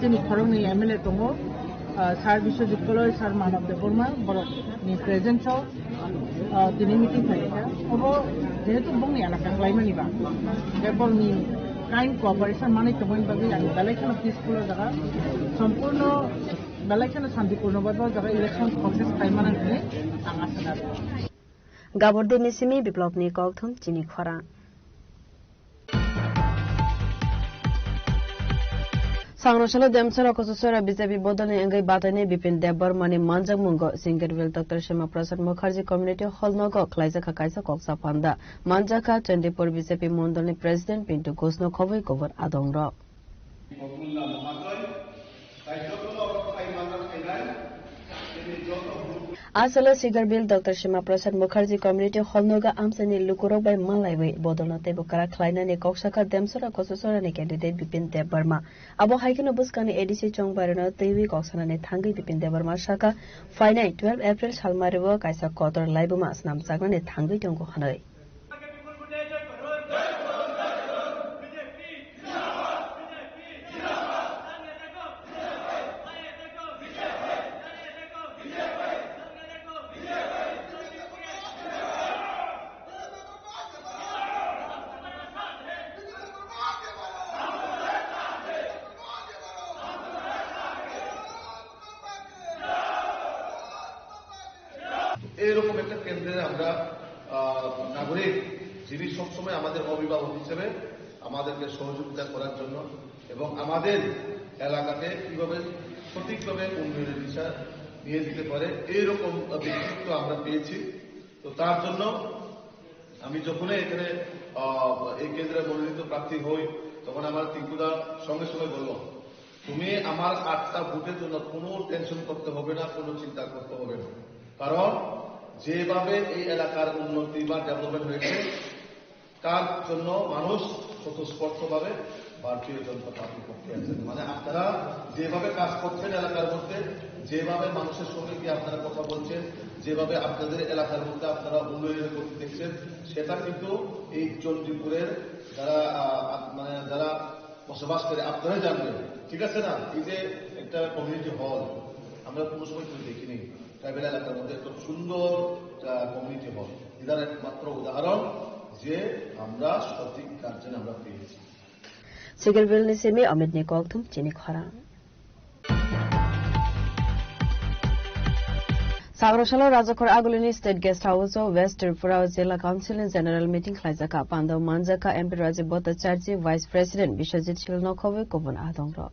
তিনি খরংনি MLA দङ Sir Bishojit Koloi, Sir Manav Debarma, Borok ni present show, dini meeting tadi kan. Obo jehetu bung ni anak yang lain ni bang. Therefore ni kind cooperation mana temuin bagi yang election peaceful jaga, sempurna election santipurna bagi jaga election proses kaimanan ini sangat senar. Gaborde Nisimi Biplop ni Kokthum Chini Khora. Sangroshala Demsara Kososora BJP Bodani Engai Batani Bipin Debarmani Manjang Mungo Singerville Dr. Shema Prasad Mukherjee Community Hall Nogo Klaizaka Kaisa Koksa Panda Manjaka Chandipur BJP Mondani President Pintu Gosno Khovoi Govor Adongro Asala Singerville Dr. Shema Prasad Mukherjee Community Hall Noga Amsani Lukurok by Malaiwe Bodonate Bukara Klainani Koksaka Demsara Kososora ni candidate Bipin Debarma Abo Haikino Buskani ADC Chong Barano TV Koksanani Thangi Bipin Debarma Shaka Finite 12 April Shalmariwo Kaisa Kotor Laibuma Snam Sagnani Thangi Tongo Hanoi এরকম একটা কেন্দ্রে আমরা নাগরিক যিনি সবসময় আমাদের অভিভাবক হিসেবে আমাদেরকে সহযোগিতা করার জন্য এবং আমাদের এলাকাতে কিভাবে সঠিকভাবে উন্নয়নের দিশা নিয়ে দিতে পারে এইরকম ব্যক্তিত্ব আমরা পেয়েছি। তো তার জন্য আমি যখনই এখানে এই কেন্দ্রে মনোনীত প্রার্থী হই তখন আমার টিঙ্কুদা সঙ্গে সঙ্গে বলল তুমি আমার 8টা ভোটের জন্য কোনো টেনশন করতে হবে না, কোনো চিন্তা করতে হবে না, কারণ যেভাবে এই এলাকার উন্নতি বা ডেভেলপমেন্ট হয়েছে তার জন্য মানুষ স্বতঃস্ফূর্তভাবে ভারতীয় জনতা পার্টির পক্ষে আছেন। মানে আপনারা যেভাবে কাজ করছেন এলাকার মধ্যে, যেভাবে মানুষের সঙ্গে গিয়ে আপনারা কথা বলছেন, যেভাবে আপনাদের এলাকার মধ্যে আপনারা উন্নয়নের গতি দেখছেন, সেটা কিন্তু এই চণ্ডীপুরের যারা বসবাস করে আপনারা জানবেন। ঠিক আছে না? এই যে একটা কমিউনিটি হল আমরা কোনো সময় কেউ দেখিনি ট্রাইবেল এলাকার মধ্যে একটা সুন্দর কমিউনিটি হল, এটার একমাত্র উদাহরণ যে আমরা সঠিক কার্যে আমরা পেয়েছি। Singerville ni Simi Amit ni Kokthum Chini Khora Sagroshala Rajakor Agulini State Guest House West Tripura Zilla Council General Meeting Klaizaka Pando Manjaka MP Rajiv Bhattacharjee Vice President Bishojit Shilnokhove Govon Adongro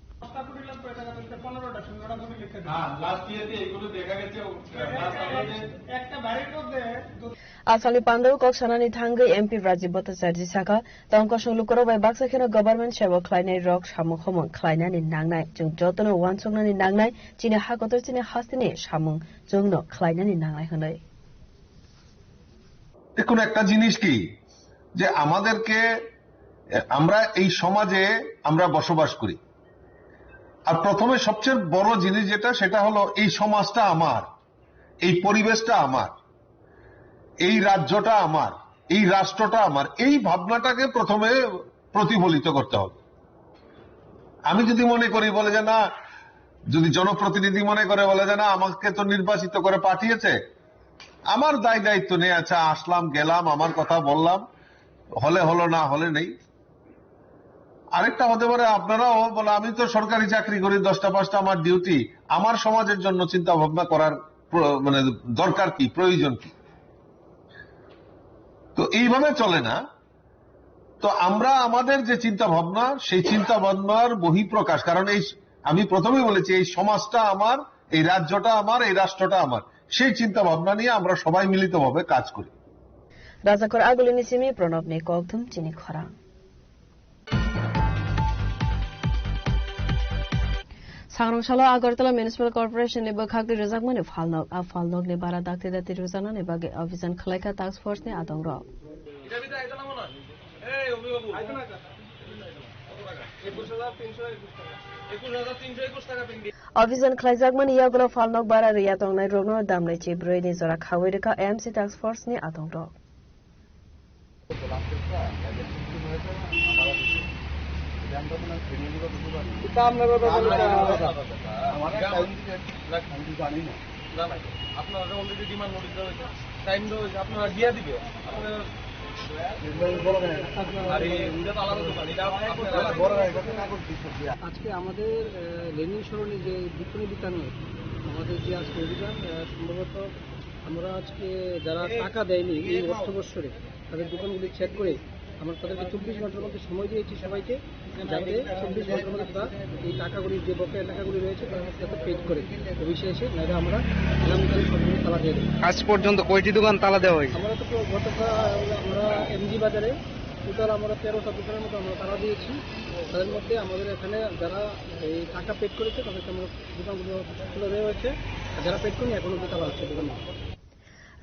Asali Pandau Koksanani Thangai MP Rajiv Bhattacharjee Saka Tongkosung Lukoro by Baksakhino Government Sewa Klainai Rok Samung Khomong Klainani Nangnai Jung Jotono Wansongnani Nangnai Chini Hakotor Chini Hastini Samung Jungno Klainani Nangnai Hanoi দেখুন একটা জিনিস কি যে আমাদেরকে আমরা এই সমাজে আমরা বসবাস করি আর প্রথমে সবচেয়ে বড় জিনিস যেটা সেটা হলো এই সমাজটা আমার, এই পরিবেশটা আমার, এই রাজ্যটা আমার, এই রাষ্ট্রটা আমার, এই ভাবনাটাকে প্রথমে প্রতিফলিত করতে হবে। আমি যদি মনে করি বলে যে না, যদি জনপ্রতিনিধি মনে করে বলে যে না আমাকে তো নির্বাচিত করে পাঠিয়েছে, আমার দায় দায়িত্ব নেই, আচ্ছা আসলাম গেলাম আমার কথা বললাম, হলে হলো না হলে নেই। আরেকটা হতে পারে আপনারাও বলে আমি তো সরকারি চাকরি করি 10টা 5টা আমার ডিউটি, আমার সমাজের জন্য চিন্তা ভাবনা করার মানে দরকার কি, প্রয়োজন কি। তো এইভাবে চলে না, তো আমরা আমাদের যে চিন্তা ভাবনা সেই চিন্তা ভাবনার বহিঃপ্রকাশ, কারণ এই আমি প্রথমেই বলেছি এই সমাজটা আমার, এই রাজ্যটা আমার, এই রাষ্ট্রটা আমার, সেই চিন্তা ভাবনা নিয়ে আমরা সবাই মিলিতভাবে কাজ করি। রাজাকর আগলিনি সিমি প্রণব নে ককথুম চিনি খরা सांग्रांशाला आगरतला म्युनिसिपल कर्पोरेशन ने बखागनि रोजाकमनि फालनक ने बारा दाक्ते दाते रोजाना ने बागे अभियान खलायका टास्क फोर्स ने आदंग र अभियान खलायजाकमनि यागला फालनक बारा रिया तंगनाय रोगनो दामनाय चे ब्रै नि जरा खावैरका एमसी टास्क फोर्स ने आदंग र আজকে আমাদের লেনিন সরণি যে বিপণী বিতানে আমাদের যে আজকে অভিযান সম্ভবত আমরা আজকে যারা টাকা দেয়নি এই অর্থ বৎসরে তাদের দোকানগুলি চেক করে আমরা তাদেরকে 24 ঘন্টার মধ্যে সময় দিয়েছি সবাইকে, যাতে 24 ঘন্টার মধ্যে তারা এই টাকাগুলি যে বকেয়া টাকাগুলি রয়েছে তারা যাতে পেড করে অভিশেষে নাহলে আমরা আগামীকাল সবগুলি তালা দিয়ে দেবো। আজ পর্যন্ত কয়টি দোকান তালা দেওয়া হয়েছে? আমরা তো গতকাল আমরা এমজি বাজারে টোটাল আমরা 13টা দোকানের মতো আমরা তালা দিয়েছি। তাদের মধ্যে আমাদের এখানে যারা এই টাকা পেড করেছে তাদেরকে আমরা দোকানগুলো খুলে দেওয়া হয়েছে, আর যারা পেড করেনি এখনো তালা আছে দোকানে।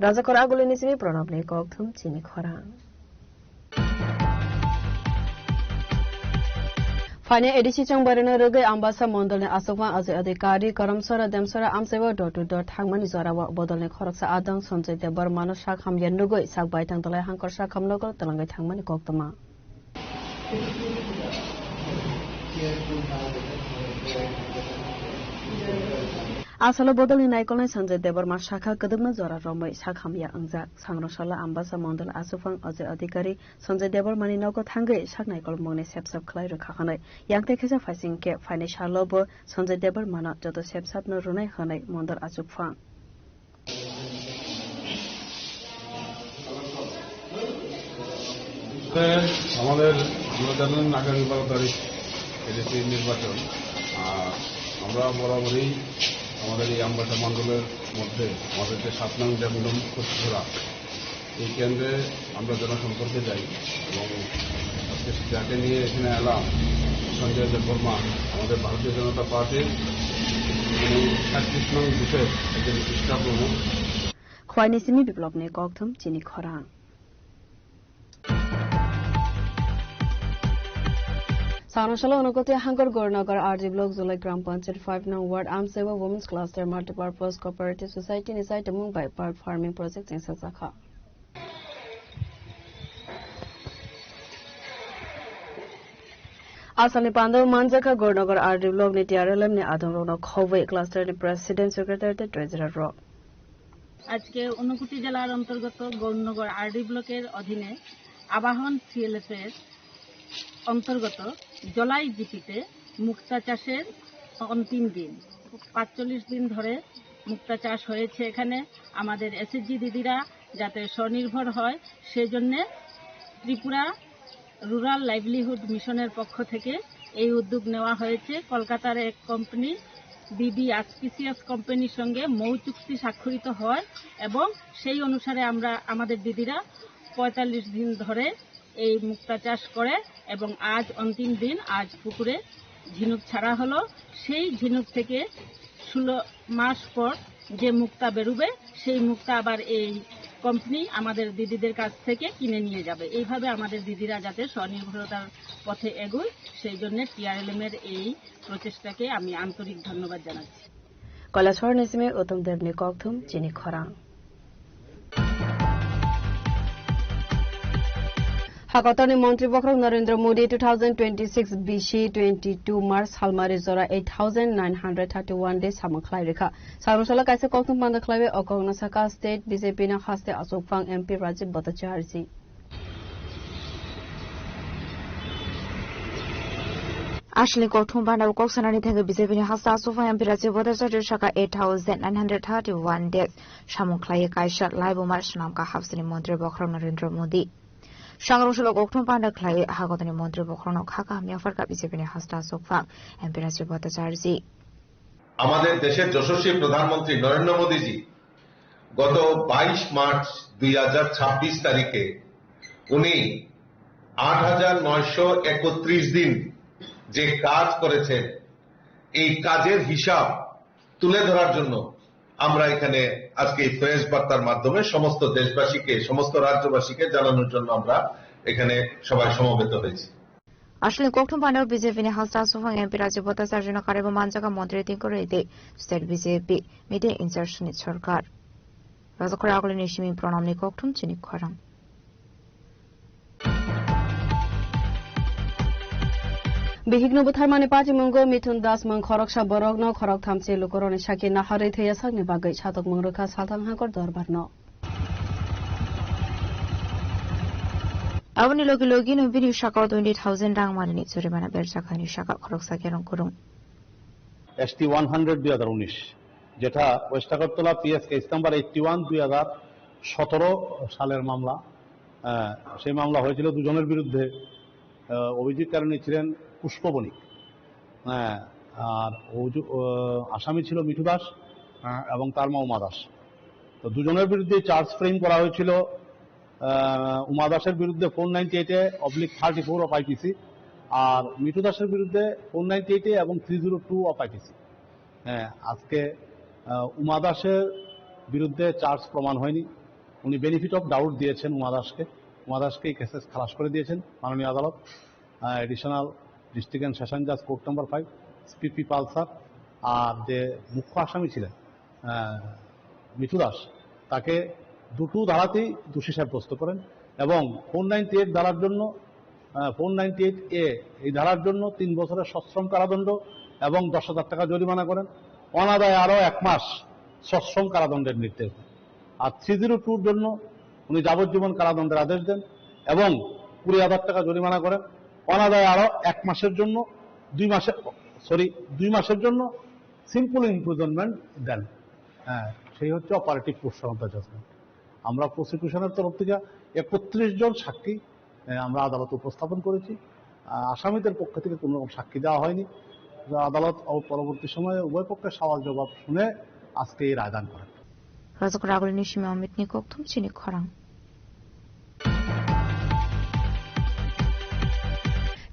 রাজাকর আগলিনি সিমি প্রণব নে ককথুম চিনি খরা फाइने एडिसी चंबरन रगे आंबासा मंडल ने आसोकवा अजय अधिकारी करमसरा देमसरा आमसेवा डॉट टू डॉट थांगमानि जरावा बदल ने खरकसा आदं संजय देबर मानो साखाम यन्नुगै साक बायथां दलाय हांकर साखाम नगल तलंगै थांगमानि कक्तमा आसाला बदल नि नायकलनाय संजय देबरमा शाखा कदमना जरा रमै साखामिया अंजाक सांग्रशाला आंबासा मंडल आसुफां अजय अधिकारी संजय देबरमानि नगो थांगै साक नायकल मंगने सेपसाप खलाय रखा खनाय यांते खेजा फाइसिं के फाइनेशालबो संजय देबरमाना जतो सेपसाप न रुनाय खनाय मंडल आसुफां আমাদের আমরা জানেন আগামী 12 তারিখ এডিসি নির্বাচন, আমরা বরাবরই আমাদের এই আমবাসা মণ্ডলের মধ্যে আমাদের যে 7 নং ডেমডম কচুরা এই কেন্দ্রে আমরা জনসম্পর্কে যাই এবং আজকে যাকে নিয়ে এখানে এলাম সঞ্জয় দেববর্মা আমাদের ভারতীয় জনতা পার্টির 37 নং বুথের একজন চেষ্টা প্রমুখ খোয়াইনিসিমি বিপ্লব নে ককথম চিনি খরা सांग्रांशाला अनुगति हांगर गौरनगर आरजी ब्लॉक जुलाई ग्राम पंचायत 5 नंग वार्ड आमसेवा womens cluster multipurpose cooperative society नि साइट मुंबई पर्क फार्मिंग प्रोजेक्ट नि सजाखा आसामनि पांडव मानजाखा गौरनगर आरजी ब्लॉक नि टीआरएलएम नि आदंगरनो खौबै क्लस्टर नि प्रेसिडेंट सेक्रेटारी তে ट्रेजरार रो আজকে অনুকুটি জেলার অন্তর্গত গৌরনগর আরডি ব্লকের অধীনে আবাহন সিএলএস এর অন্তর্গত জলাই জিপিতে মুক্তা চাষের অন্তিম দিন ৪৫ দিন ধরে মুক্তা চাষ হয়েছে। এখানে আমাদের এসএসজি দিদিরা যাতে স্বনির্ভর হয় সেজন্য ত্রিপুরা রুরাল লাইভলিহুড মিশনের পক্ষ থেকে এই উদ্যোগ নেওয়া হয়েছে। কলকাতার এক কোম্পানি বিবি আসপিসিয়াস কোম্পানির সঙ্গে মৌ চুক্তি স্বাক্ষরিত হয় এবং সেই অনুসারে আমরা আমাদের দিদিরা ৪৫ দিন ধরে এই মুক্তা চাষ করে এবং আজ অন্তিম দিন, আজ পুকুরে ঝিনুক ছাড়া হলো। সেই ঝিনুক থেকে 16 মাস পর যে মুক্তা বেরোবে সেই মুক্তা আবার এই কোম্পানি আমাদের দিদিদের কাছ থেকে কিনে নিয়ে যাবে। এইভাবে আমাদের দিদিরা যাতে স্বনির্ভরতার পথে এগোয় সেই জন্য টিআরএলএম এর এই প্রচেষ্টাকে আমি আন্তরিক ধন্যবাদ জানাচ্ছি। কৈলাসহর নিসিমে উত্তম দেবনি ককথুম চিনি খরাং हाकतानि मंत्री बखरक नरेंद्र मोदी 2026 BC 22 मार्च हालमारि जरा 8931 डे सामखलाय रेखा सारसला काइसे कक्तुम बान्द खलावे अकंगना साका स्टेट बीजेपी ना खास्ते अशोकफांग MP Rajiv Bhattacharya Ashley Kothum Banda Koksanani Tanga BJP ni Hasta Sofa and Pirati Vodaja Shaka 8931 days. Shamuklaya Kaisha Laibo Marshanamka Hapsini Montri Bokram Narendra Modi. 상으로실로 옥통 반다 클라이 하거든요 মন্ত্রী বখরণ খাকা মিয়াফারকা বিজেপি হাসটা সোকফা এমপি রাজ্য ভট্টাচার্য আমাদের দেশের যশস্বী প্রধানমন্ত্রী নরেন্দ্র মোদীজি গত 22 মার্চ 2026 তারিখে উনি 8,931 দিন যে কাজ করেছেন এই কাজের হিসাব তুলে ধরার জন্য আমরা এখানে আজকে এই প্রেস বার্তার মাধ্যমে সমস্ত দেশবাসীকে সমস্ত রাজ্যবাসীকে জানানোর জন্য আমরা এখানে সবাই সমবেত হয়েছি আসলে 옥통 반다 비제피니 하스타 소팡 এমপি রাজ্য ভট্টাচার্য কারেব 만자가 মন্ত্রী তিন করে দে স্টেট বিজেপি মিডে ইনসার্শন সরকার রাজকর আগলে নিশিমি প্রণামনি 옥통 চিনি খরাম বিহিগ্ন বুথারমানি পাজিমঙ্গ মিথুন দাস মং খরকসা বরগ্ন খরক থামছে লুকরনি সাকি নাহারে থেয়া সাংনি বাগৈ সাতক মংরখা সালথাং হাকর দরবারন আবনি লগি লগি নবিনি সাকা 20,000 রাং মানি জরিমানা বেরজাখানি সাকা খরকসা কেরং করুম ST 100 2019 যেটা West Agartala PS case number 81 2017 সালের মামলা সেই মামলা হয়েছিল দুজনের বিরুদ্ধে অভিযোগকারী ছিলেন পুষ্প বণিক আর আসামি ছিল মিঠু দাস এবং তার মা উমা দাস তো দুজনের বিরুদ্ধে চার্জ ফ্রেম করা হয়েছিল উমা দাসের বিরুদ্ধে 498/34 অফ আইপিসি আর মিঠু দাসের বিরুদ্ধে 498 এবং 302 অফ আইপিসি আজকে উমা দাসের বিরুদ্ধে চার্জ প্রমাণ হয়নি উনি বেনিফিট অফ ডাউট দিয়েছেন উমা দাসকে এই কেসেস খালাস করে দিয়েছেন মাননীয় আদালত এডিশনাল ডিস্ট্রিক্ট অ্যান্ড সেশন জাজ কোর্ট নাম্বার 5 পিপি পালসার আর যে মুখ্য আসামি ছিলেন মিঠু দাস তাকে দুটো ধারাতেই দোষী সাব্যস্ত করেন এবং 498 ধারার জন্য 498A এই ধারার জন্য 3 বছরের সশ্রম কারাদণ্ড এবং 10,000 টাকা জরিমানা করেন অনাদায়ে আরো 1 মাস সশ্রম কারাদণ্ডের নির্দেশ দেন আর 302 জন্য উনি যাবজ্জীবন কারাদণ্ডের আদেশ দেন এবং 20,000 টাকা জরিমানা করেন অনাদায়ে আরো 1 মাসের জন্য 2 মাসের জন্য সিম্পল ইমপ্রিজনমেন্ট দেন সেই হচ্ছে অপারেটিভ প্রশ্নতা জাজমেন্ট আমরা প্রসিকিউশনের তরফ থেকে 31 জন সাক্ষী আমরা আদালতে উপস্থাপন করেছি আসামিদের পক্ষ থেকে কোনো রকম সাক্ষী দেওয়া হয়নি আদালত পরবর্তী সময়ে উভয় পক্ষের সওয়াল জবাব শুনে আজকে এই রায় দান করেন রাজকর আগলে নিশিমি অমিত নি 옥통 চিনি খরাং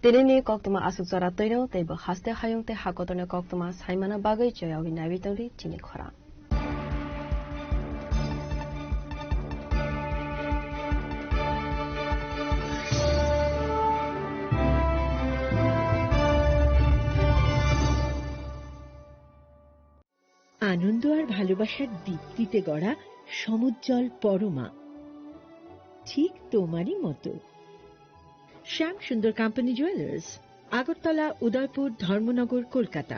Tinini koktuma asuk zara toino tebo haste hayungte hakotone koktuma saimana bagai joyawi nabitongri chini khora. আনন্দ আর ভালোবাসার দীপ্তিতে গড়া সমুজ্জ্বল পরমা ঠিক তোমারই মতো শ্যাম Sundar company jewellers Agartala Udaipur Dharmanagar Kolkata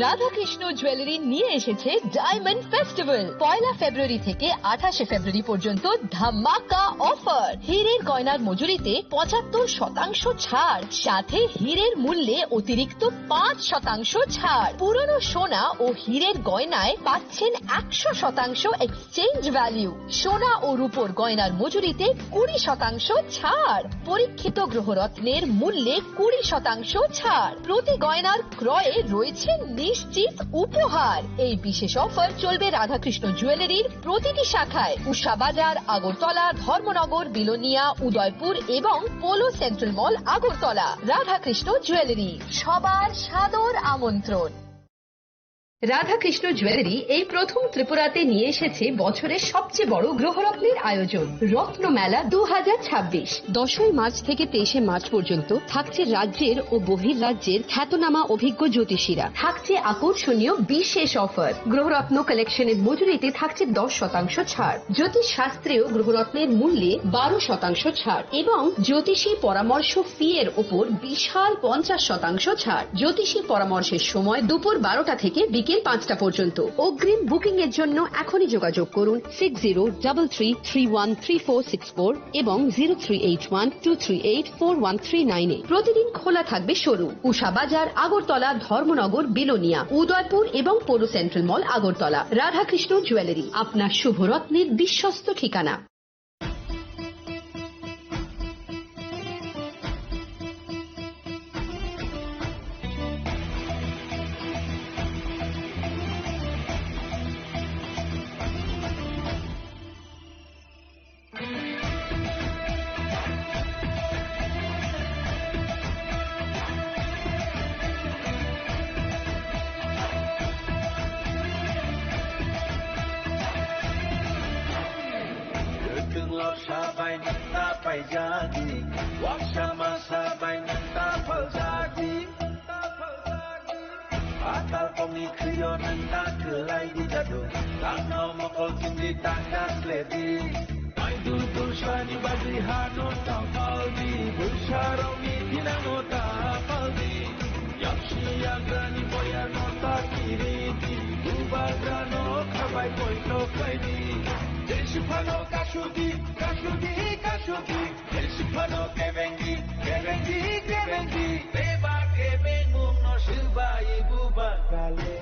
Radhakrishna jewellery নিয়ে এসেছে ডায়মন্ড ফেস্টিভ্যাল 1 ফেব্রুয়ারি থেকে 28 ফেব্রুয়ারি পর্যন্ত ধামাকা অফার হীরের গয়নার মজুরিতে 75% ছাড় সাথে হীরের মূল্যে অতিরিক্ত 5% ছাড় পুরনো সোনা ও হীরের গয়নায় পাচ্ছেন 100% এক্সচেঞ্জ ভ্যালু সোনা ও রূপোর গয়নার মজুরিতে 20% ছাড় পরীক্ষিত গ্রহরত্নের মূল্যে 20% ছাড় প্রতি গয়নার ক্রয়ে রয়েছে নিশ্চিত উপহার এই বিশেষ অফার চলবে রাধাকৃষ্ণ জুয়েলারির প্রতিটি শাখায় উষা বাজার আগরতলা ধর্মনগর বিলোনিয়া উদয়পুর এবং পোলো সেন্ট্রাল মল আগরতলা রাধাকৃষ্ণ জুয়েলারি সবার সাদর আমন্ত্রণ রাধাকৃষ্ণ জুয়েলারি এই প্রথম ত্রিপুরাতে নিয়ে এসেছে বছরের সবচেয়ে বড় গ্রহরত্নের আয়োজন রত্ন মেলা 2026 10 মার্চ থেকে 23 মার্চ পর্যন্ত থাকছে রাজ্যের ও বহির্রাজ্যের খ্যাতনামা অভিজ্ঞ জ্যোতিষীরা থাকছে আকর্ষণীয় বিশেষ অফার গ্রহরত্ন কালেকশনের মজুরিতে থাকছে 10% ছাড় জ্যোতিষ শাস্ত্রীয় গ্রহরত্নের মূল্যে 12% ছাড় এবং জ্যোতিষী পরামর্শ ফি এর উপর বিশাল 50% ছাড় জ্যোতিষী পরামর্শের সময় দুপুর 12টা থেকে বিকেল 5টা পর্যন্ত অগ্রিম বুকিং এর জন্য এখনই যোগাযোগ করুন 6033313464 এবং 038123841339 প্রতিদিন খোলা থাকবে শোরুম উষা বাজার আগরতলা ধর্মনগর বিলোনিয়া উদয়পুর এবং পৌর সেন্ট্রাল মল আগরতলা রাধাকৃষ্ণ জুয়েলারি আপনার শুভরত্নের বিশ্বস্ত ঠিকানা paijagi Waksama sabay ng tapalsagi Atal kongi kriyo ng takelay di jado Tanaw mokol sindi takas ledi Ay dudul siya ni Badrihano tapaldi Bulsyaraw ni Dinamo tapaldi Yapsi agrani boyano takiriti Bubagrano kabay koito kaidi Desipano kashugi, kashugi, kashugi Desipano kevengi, kevengi, kevengi Beba kevengum no shibai bubakale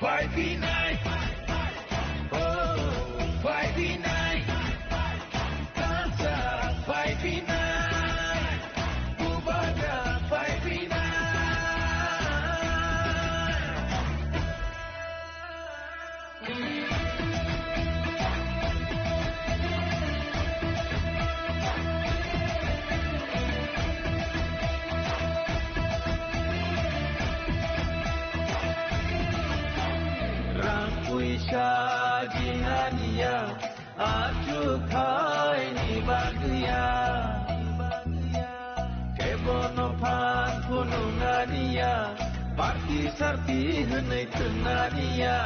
5v9 Oh, 5v9 Dansa 5v9 Bubagra 5v9 Puisha jihania aju khai ni bagya kebono phan punungania parti sarti hnai tunania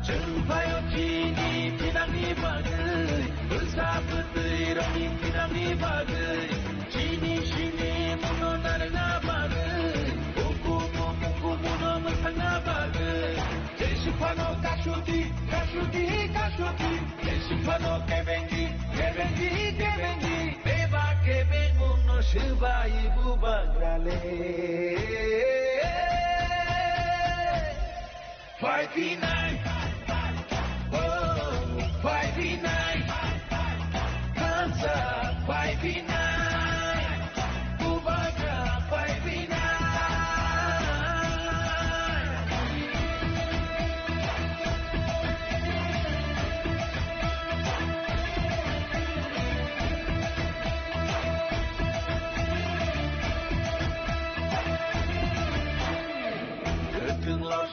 jengpayo jini pinangi bagai bersab terami pinangi bagai jini sini munonarna bagai hukumu no mesanga bagai Desipano kashuti, kashuti, kashuti Desipano kevengi, kevengi, kevengi Beba kevengum no shibai bubagrale 5v9 Oh, 5v9 Hansa 5v9 Bubagra 5v9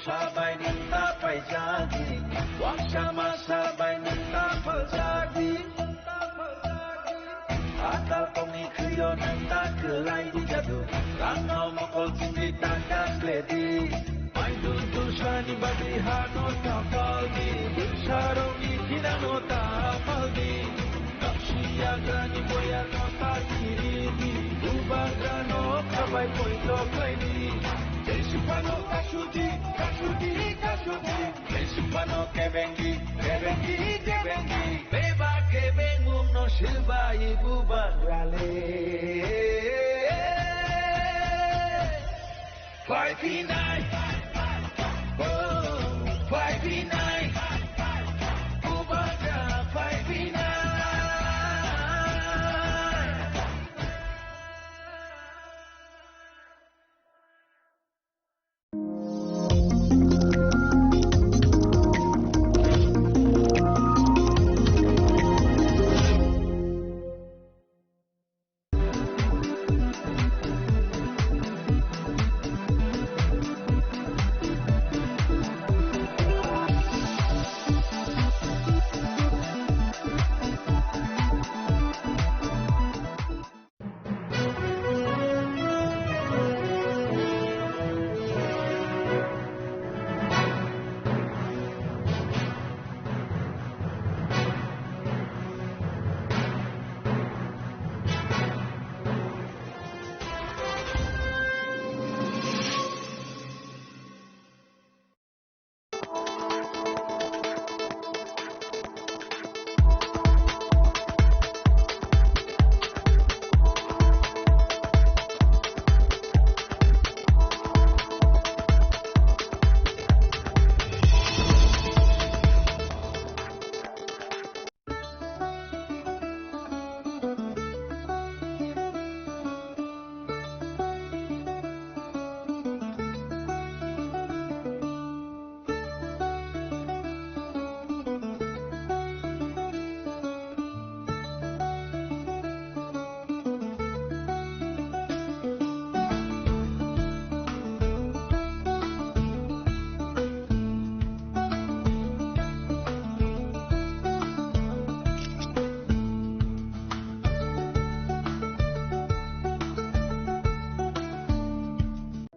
Sabay ng tapay jagi Waksama sabay ng tapal jagi Atal kongi kriyo ng takelay di jado Tanaw mokol sindi takas ledi May dudul siya ni Badrihano tapaldi Bulsyaraw ni Dinamo tapaldi Napsiyaga ni Boyano takiridi Bubagrano kabay poito kaini Desipano kashuti, kashuti, kashuti Desipano kevengi, kevengi, kevengi Beba kevengum no shibai bubagrale 5v9 Oh, 5v9 Bubagra 5v9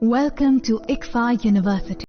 Welcome to ICFA University.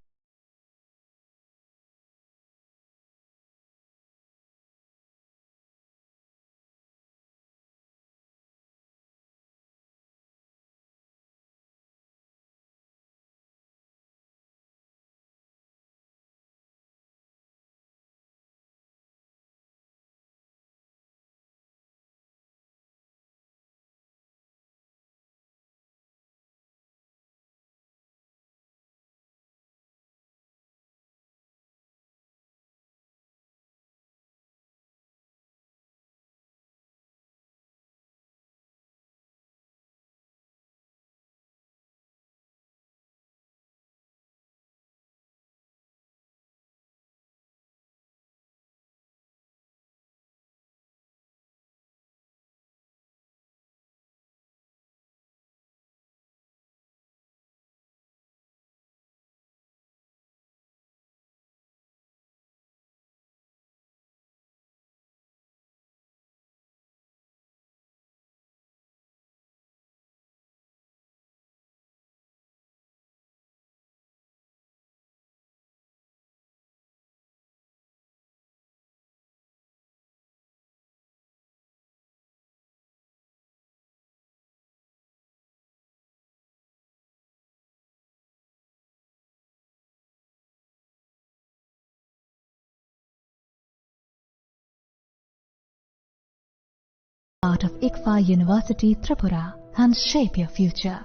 Out of ICFA University, Tripura, and shape your future.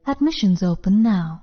Admissions open now.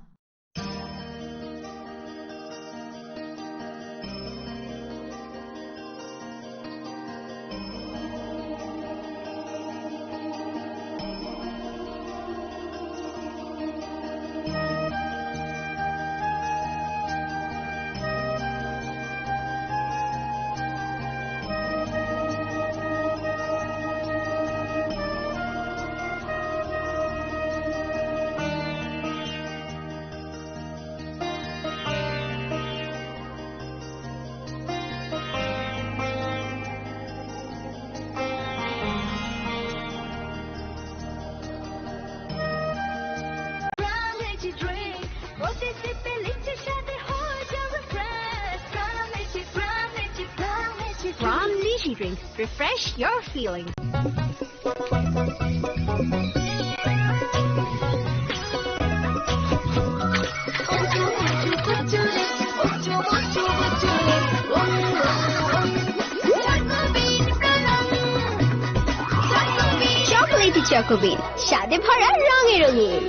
Ron Lychee Drink. Refresh your feelings. Chocolatey Choco Bean. স্বাদে ভরা রঙে রঙিন।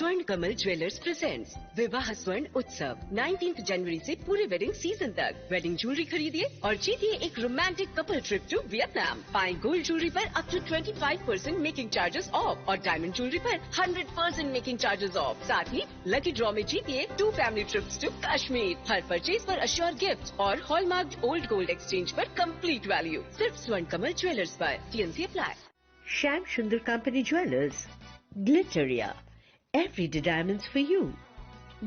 स्वर्ण Kamal jewellers presents विवाह स्वर्ण उत्सव 19 जनवरी से पूरे वेडिंग सीजन तक वेडिंग ज्वेलरी खरीदिए और जीतिए एक romantic couple trip to Vietnam. पाएं गोल्ड ज्वेलरी पर up to 25% making charges off और डायमंड ज्वेलरी पर 100% मेकिंग चार्जेस ऑफ। साथ ही लकी ड्रॉ में जीतिए 2 फैमिली ट्रिप्स टू कश्मीर। हर परचेज पर अश्योर गिफ्ट और हॉलमार्क ओल्ड गोल्ड एक्सचेंज पर कंप्लीट वैल्यू। सिर्फ स्वर्ण कमल ज्वेलर्स पर। TNC apply. Shyam Sundar company jewellers, Glitteria, everyday diamonds for you.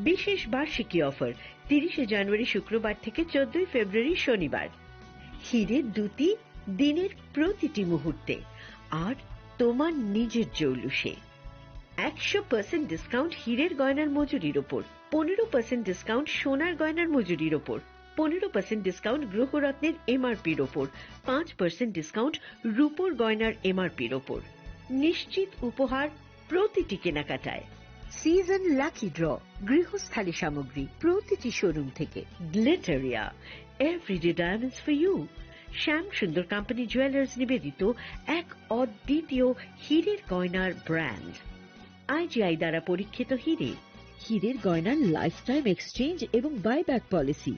বিশেষ বার্ষিকী অফার 30 জানুয়ারি শুক্রবার থেকে 14 ফেব্রুয়ারি শনিবার। হীরের দুটি দিনের প্রতিটি মুহূর্তে আর তোমার নিজের জৌলুসে। 100% ডিসকাউন্ট হীরের গয়নার মজুরির ওপর, 15% ডিসকাউন্ট সোনার গয়নার মজুরির ওপর, 15% ডিসকাউন্ট গ্রহরত্নের এমআরপির ওপর, 5% ডিসকাউন্ট রূপোর গয়নার এমআরপির ওপর। নিশ্চিত উপহার প্রতিটি কেনাকাটায়। সিজন লাকি ড্র গৃহস্থালী সামগ্রী প্রতিটি শোরুম থেকে। Glitteria, everyday diamonds for you. Shyam Sundar company jewellers নিবেদিত এক অদ্বিতীয় হীরের গয়নার ব্র্যান্ড। আইজিআই দ্বারা পরীক্ষিত হীরে। হীরের গয়নার লাইফ টাইম এক্সচেঞ্জ এবং বাইব্যাক পলিসি।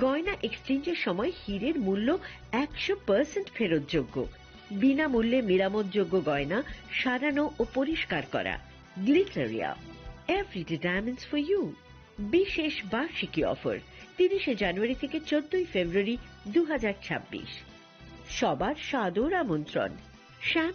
গয়না এক্সচেঞ্জের সময় হীরের মূল্য 100% ফেরতযোগ্য। বিনামূল্যে মেরামতযোগ্য গয়না সারানো ও পরিষ্কার করা। Glitteria, everyday diamonds for you. বিশেষ বার্ষিকী অফার 30শে জানুয়ারি থেকে 14ই ফেব্রুয়ারি 2026। সবার সাদর আমন্ত্রণ। শ্যাম